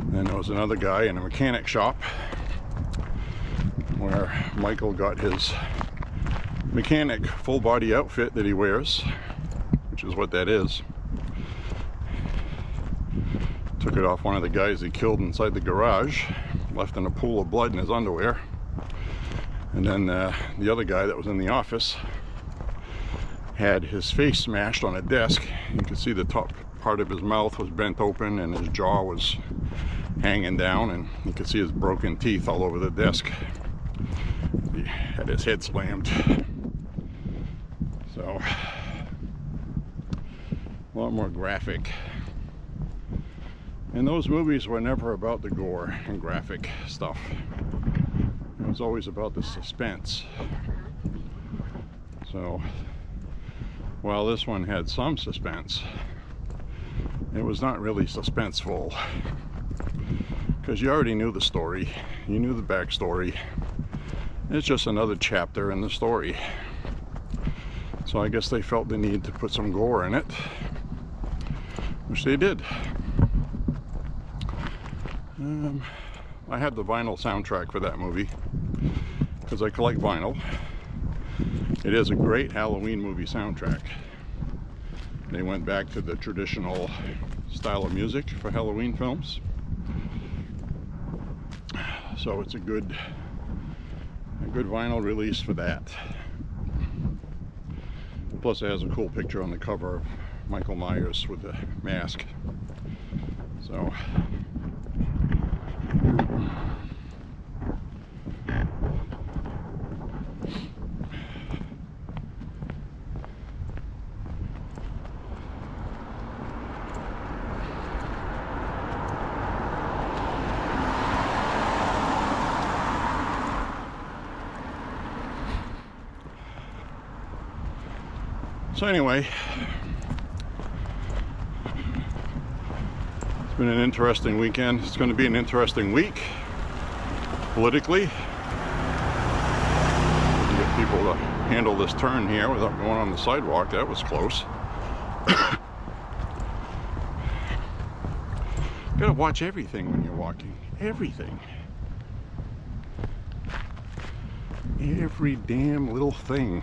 Then there was another guy in a mechanic shop where Michael got his mechanic full body outfit that he wears, which is what that is. Took it off one of the guys he killed inside the garage, left in a pool of blood in his underwear. And then the other guy that was in the office had his face smashed on a desk. You could see the top part of his mouth was bent open and his jaw was hanging down, and you could see his broken teeth all over the desk. He had his head slammed. So, a lot more graphic. And those movies were never about the gore and graphic stuff. It was always about the suspense. So, while this one had some suspense, it was not really suspenseful. Because you already knew the story. You knew the backstory. It's just another chapter in the story. So I guess they felt the need to put some gore in it, which they did. I had the vinyl soundtrack for that movie because I collect vinyl. It is a great Halloween movie soundtrack. They went back to the traditional style of music for Halloween films. So it's a good vinyl release for that. Plus it has a cool picture on the cover of Michael Myers with the mask. So So anyway, it's been an interesting weekend. It's going to be an interesting week politically. To get people to handle this turn here without going on the sidewalk, that was close. You gotta watch everything when you're walking. Everything. Every damn little thing.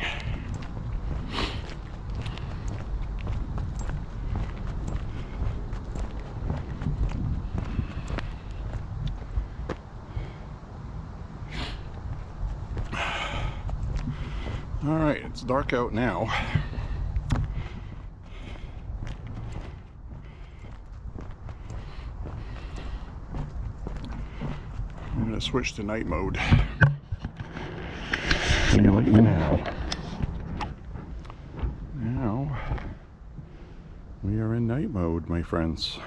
All right, it's dark out now. I'm gonna switch to night mode. Can you let me now? Now we are in night mode, my friends.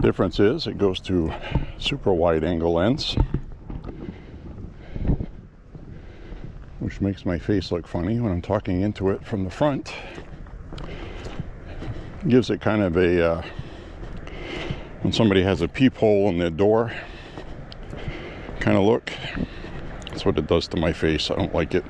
Difference is it goes to super wide angle lens, which makes my face look funny when I'm talking into it from the front. Gives it kind of a when somebody has a peephole in their door kind of look. That's what it does to my face. I don't like it.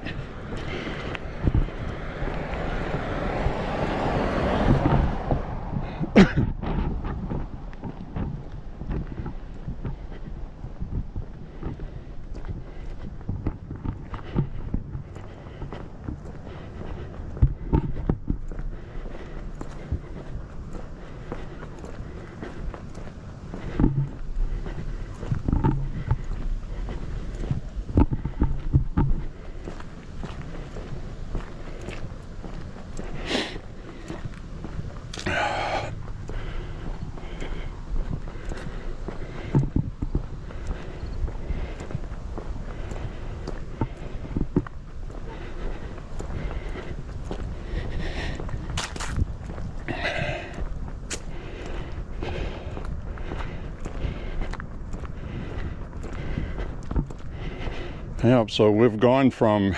Yeah, so we've gone from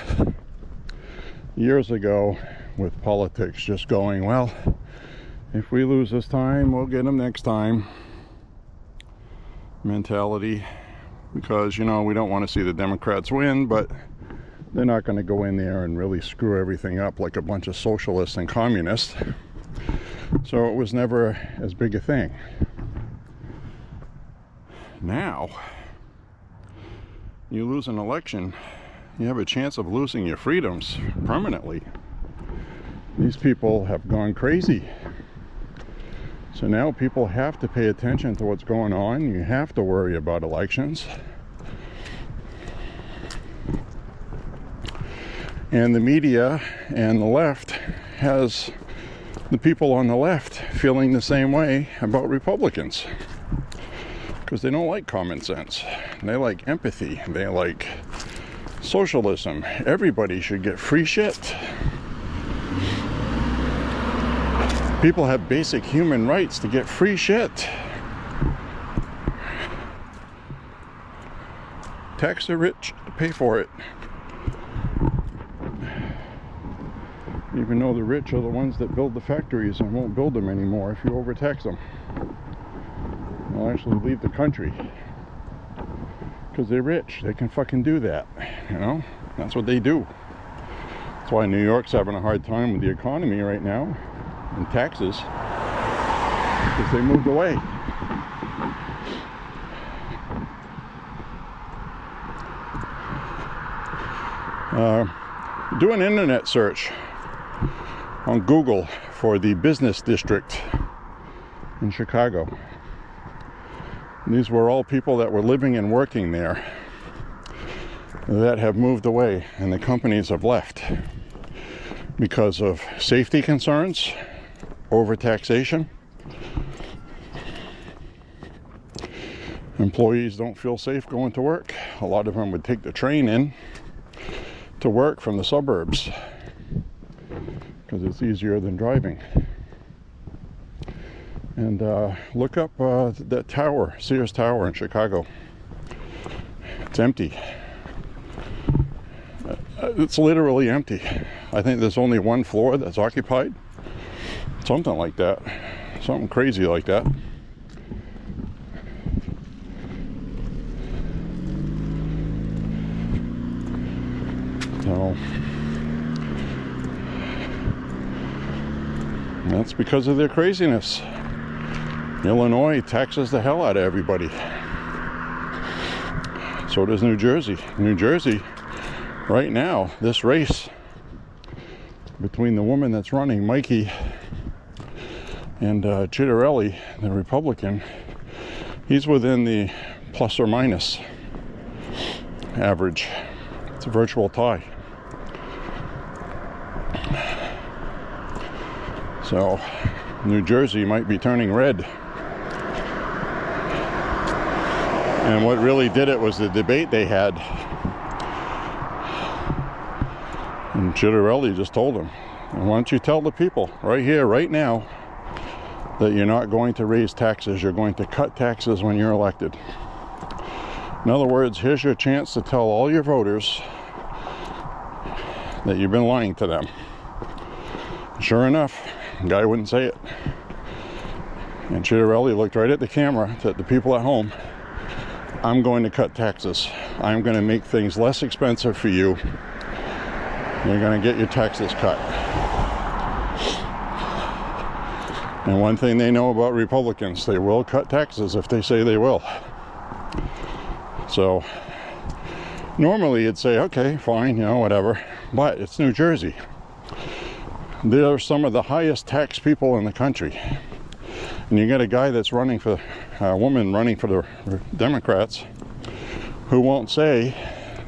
years ago with politics just going, well, if we lose this time, we'll get them next time mentality, because, you know, we don't want to see the Democrats win, but they're not going to go in there and really screw everything up like a bunch of socialists and communists. So it was never as big a thing. Now, you lose an election, you have a chance of losing your freedoms permanently. These people have gone crazy. So now people have to pay attention to what's going on. You have to worry about elections. And the media and the left has the people on the left feeling the same way about Republicans. Because they don't like common sense. They like empathy. They like socialism. Everybody should get free shit. People have basic human rights to get free shit. Tax the rich to pay for it. Even though the rich are the ones that build the factories and won't build them anymore if you overtax them. They'll actually leave the country because they're rich. They can fucking do that, you know. That's what they do. That's why New York's having a hard time with the economy right now and taxes, because they moved away. Do an internet search on Google for the business district in Chicago. These were all people that were living and working there that have moved away, and the companies have left because of safety concerns, overtaxation. Employees don't feel safe going to work. A lot of them would take the train in to work from the suburbs because it's easier than driving. And look up that tower, Sears Tower in Chicago. It's empty. It's literally empty. I think there's only one floor that's occupied. Something like that. Something crazy like that. So that's because of their craziness. Illinois taxes the hell out of everybody. So does New Jersey. New Jersey, right now, this race between the woman that's running, Mikey, and Chitterelli, the Republican, he's within the plus or minus average. It's a virtual tie. So New Jersey might be turning red. And what really did it was the debate they had. And Chitterelli just told him, why don't you tell the people right here, right now, that you're not going to raise taxes, you're going to cut taxes when you're elected. In other words, here's your chance to tell all your voters that you've been lying to them. Sure enough, the guy wouldn't say it. And Chitterelli looked right at the camera, said to the people at home, I'm going to cut taxes. I'm going to make things less expensive for you. You're going to get your taxes cut. And one thing they know about Republicans, they will cut taxes if they say they will. So normally you'd say, okay, fine, you know, whatever. But it's New Jersey. They're some of the highest tax people in the country. And you got a guy that's running for, a woman running for the Democrats who won't say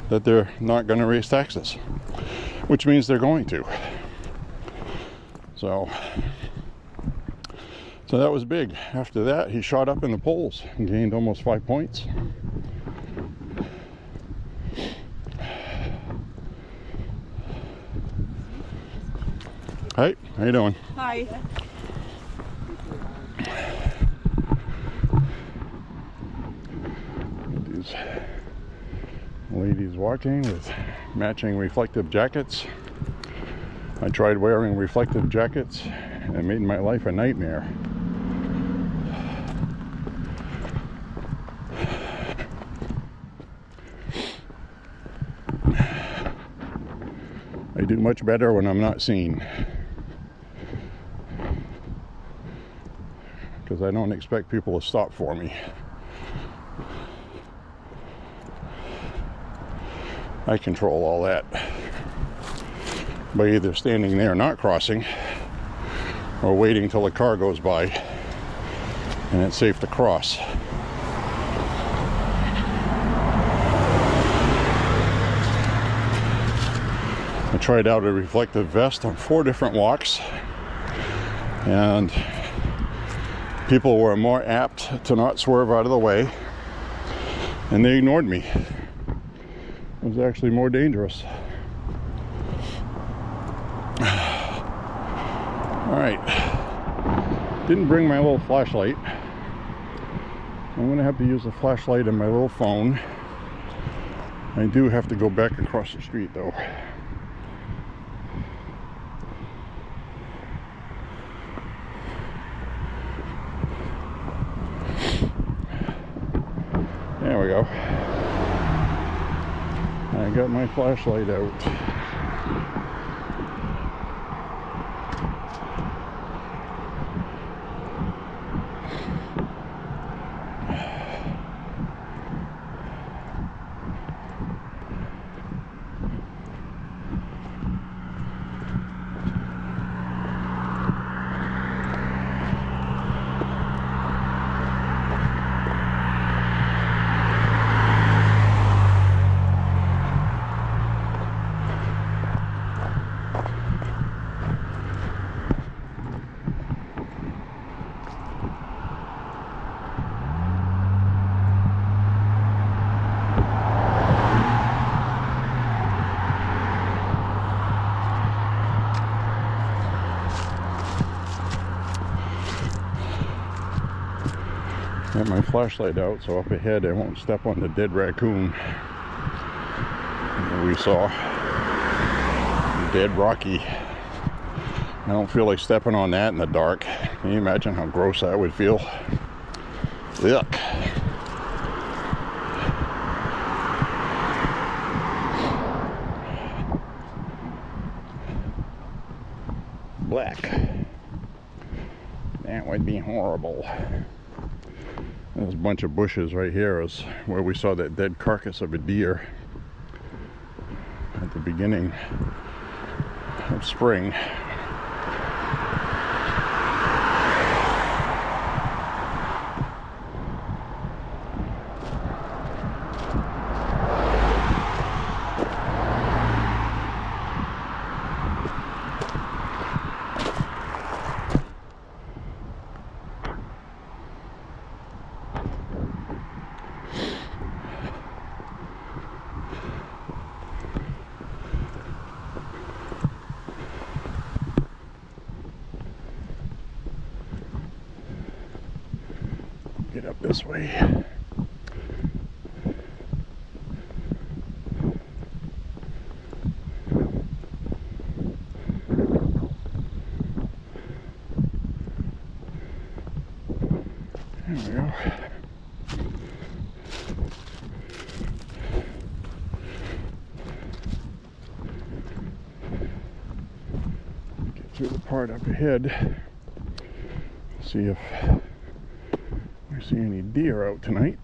that they're not going to raise taxes, which means they're going to. So that was big. After that, he shot up in the polls and gained almost 5 points. Hey, how you doing? Hi. These ladies walking with matching reflective jackets. I tried wearing reflective jackets and it made my life a nightmare. I do much better when I'm not seen, because I don't expect people to stop for me. I control all that by either standing there not crossing or waiting till the car goes by and it's safe to cross. I tried out a reflective vest on 4 different walks, and people were more apt to not swerve out of the way, and they ignored me. It was actually more dangerous. All right, didn't bring my little flashlight. I'm gonna have to use the flashlight in my little phone. I do have to go back across the street though. There we go. I got my flashlight out. Got my flashlight out so up ahead I won't step on the dead raccoon that we saw. Dead Rocky. I don't feel like stepping on that in the dark. Can you imagine how gross that would feel? Yuck. Black. That would be horrible. There's a bunch of bushes right here is where we saw that dead carcass of a deer at the beginning of spring. Get up this way. There we go. Get through the part up ahead. See if we see any deer out tonight.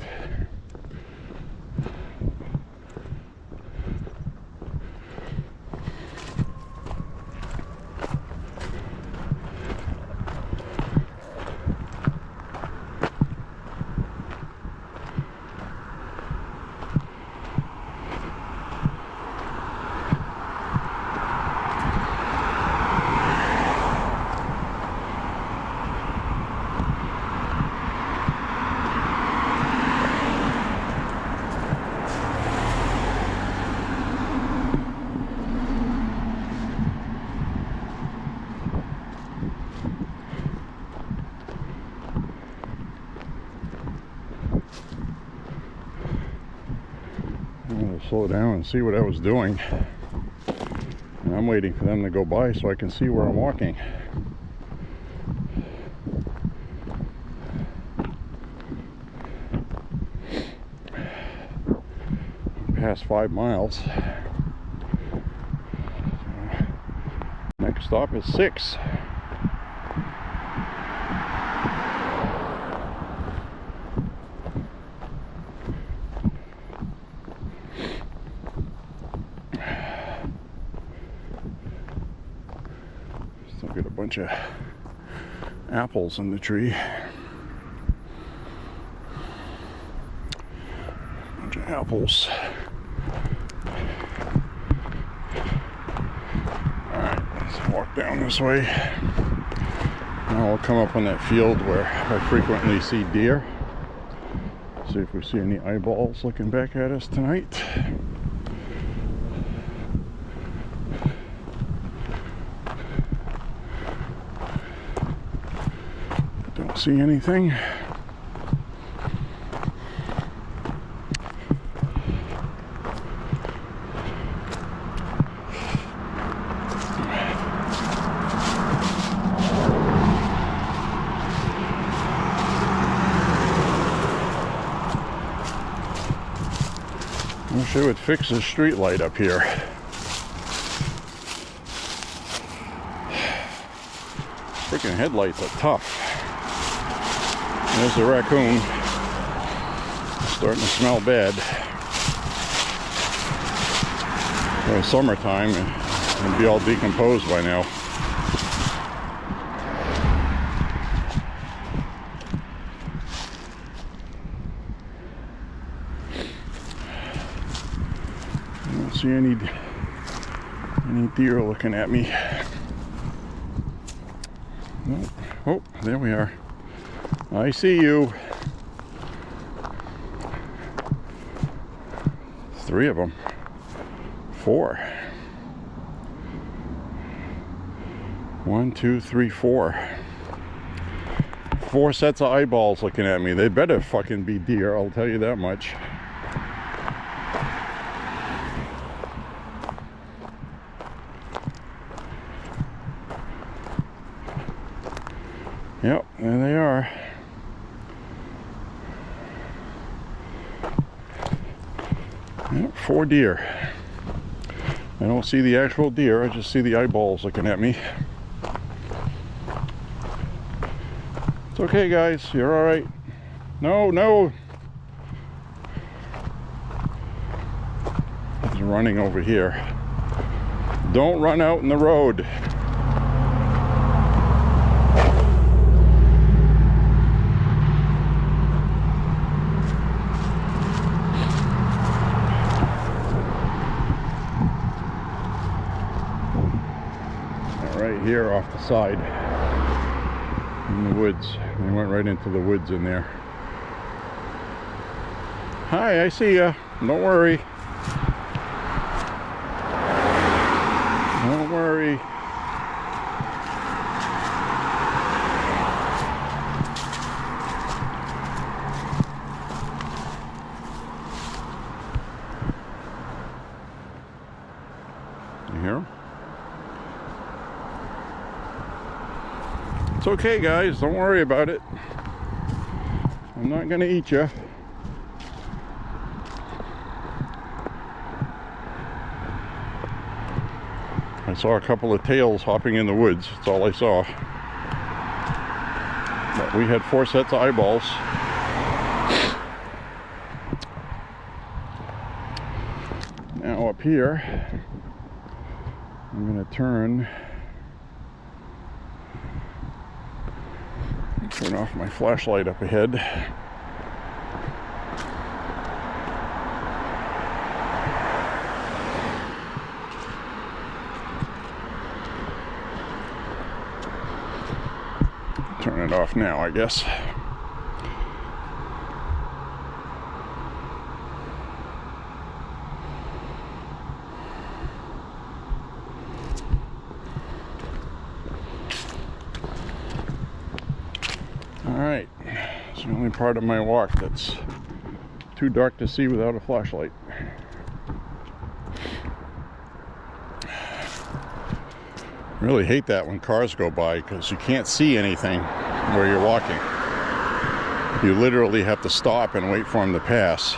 I'm going to slow down and see what I was doing. And I'm waiting for them to go by so I can see where I'm walking. Past 5 miles. Next stop is 6. Still got a bunch of apples in the tree. Bunch of apples. Alright, let's walk down this way. Now we'll come up on that field where I frequently see deer. See if we see any eyeballs looking back at us tonight. Don't see anything. Wish they would fix the street light up here. Freaking headlights are tough. There's the raccoon. It's starting to smell bad. It's summertime and it'd be all decomposed by now. I don't see any deer looking at me. Oh, oh, there we are. I see you. 3 of them. 4. 1, 2, 3, 4. 4 sets of eyeballs looking at me. They better fucking be deer, I'll tell you that much. Yep, there they are. Yep, 4 deer. I don't see the actual deer, I just see the eyeballs looking at me. It's okay, guys, you're alright. No, no! He's running over here. Don't run out in the road. Right here off the side in the woods. They went right into the woods in there. Hi, I see ya. Don't worry. Don't worry. You hear him? It's okay, guys, don't worry about it. I'm not gonna eat you. I saw a couple of tails hopping in the woods, that's all I saw. But we had 4 sets of eyeballs. Now up here, I'm gonna turn off my flashlight up ahead. Turn it off now, I guess. Alright, it's the only part of my walk that's too dark to see without a flashlight. Really hate that when cars go by because you can't see anything where you're walking. You literally have to stop and wait for them to pass.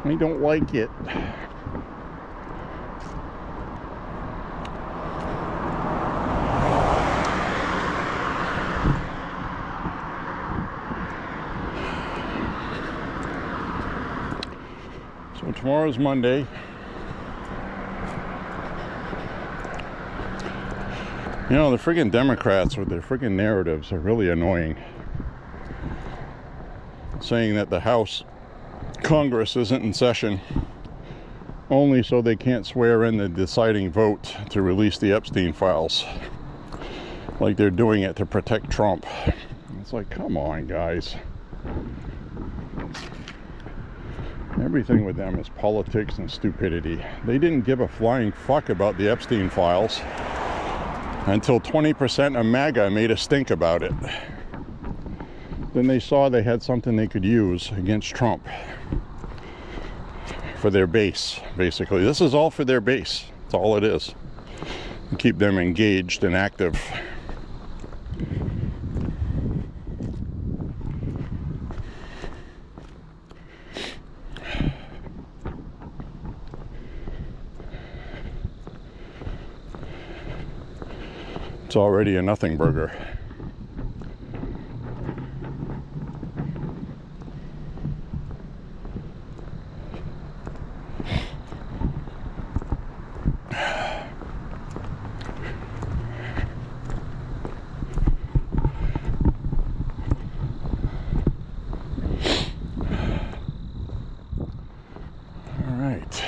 I don't like it. So tomorrow's Monday. You know, the friggin' Democrats with their friggin' narratives are really annoying. Saying that the Congress isn't in session only so they can't swear in the deciding vote to release the Epstein files. Like they're doing it to protect Trump. It's like, come on, guys. Everything with them is politics and stupidity. They didn't give a flying fuck about the Epstein files until 20% of MAGA made a stink about it. Then they saw they had something they could use against Trump for their base, basically. This is all for their base. That's all it is. To keep them engaged and active. It's already a nothing burger. All right.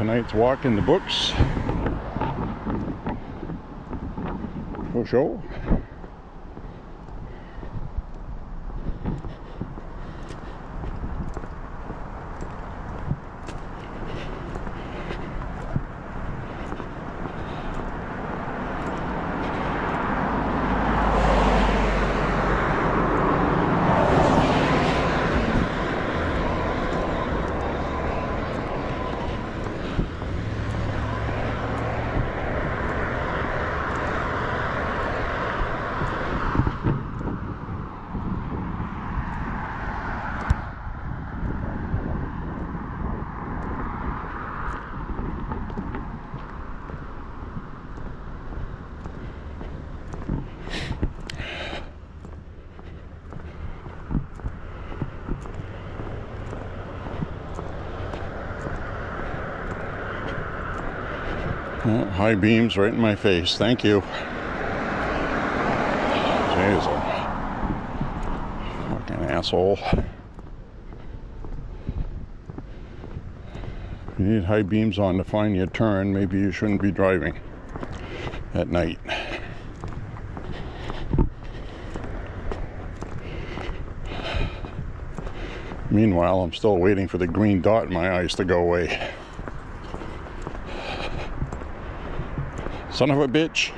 tonight's walk in the books. For sure. Oh, high beams right in my face. Thank you. Jeez, fucking asshole. If you need high beams on to find your turn, maybe you shouldn't be driving at night. Meanwhile, I'm still waiting for the green dot in my eyes to go away. Son of a bitch.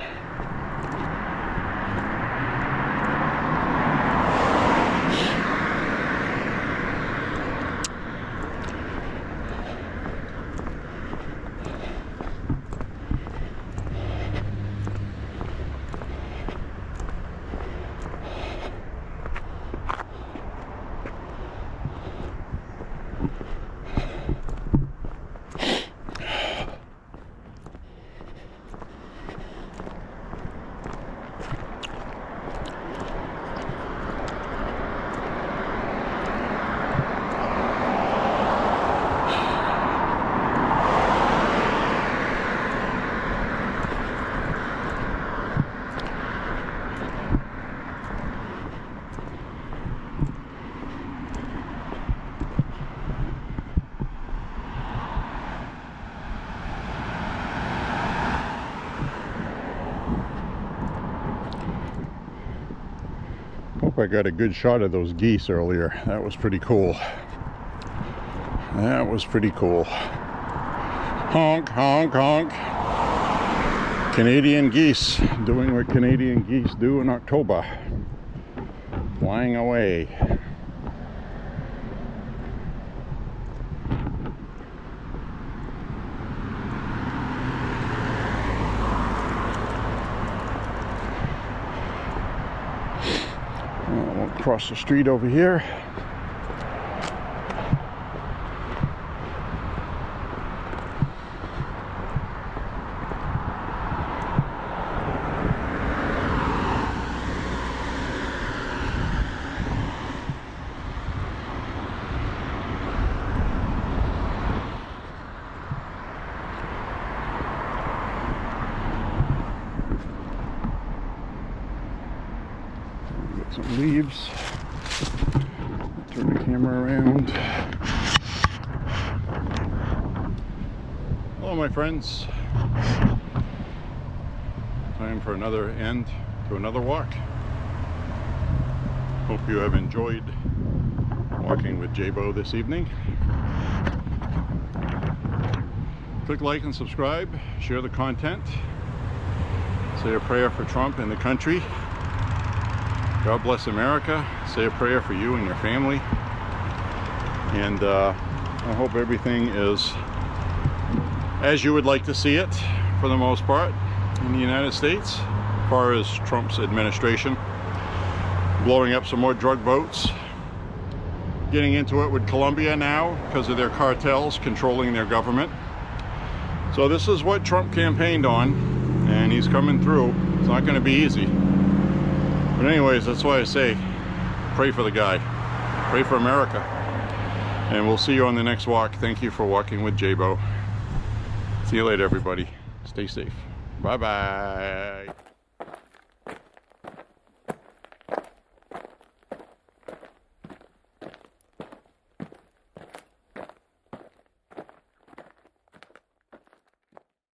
Hope I got a good shot of those geese earlier. That was pretty cool. That was pretty cool. Honk, honk, honk. Canadian geese doing what Canadian geese do in October. Flying away. We'll cross the street over here. Some leaves. Turn the camera around. Hello, my friends. Time for another end to another walk. Hope you have enjoyed walking with J.Beau this evening. Click like and subscribe. Share the content. Say a prayer for Trump and the country. God bless America. Say a prayer for you and your family. And I hope everything is as you would like to see it, for the most part, in the United States, as far as Trump's administration. Blowing up some more drug boats. Getting into it with Colombia now because of their cartels controlling their government. So this is what Trump campaigned on, and he's coming through. It's not going to be easy. But anyways, that's why I say, pray for the guy. Pray for America. And we'll see you on the next walk. Thank you for walking with J.Beau. See you later, everybody. Stay safe. Bye-bye.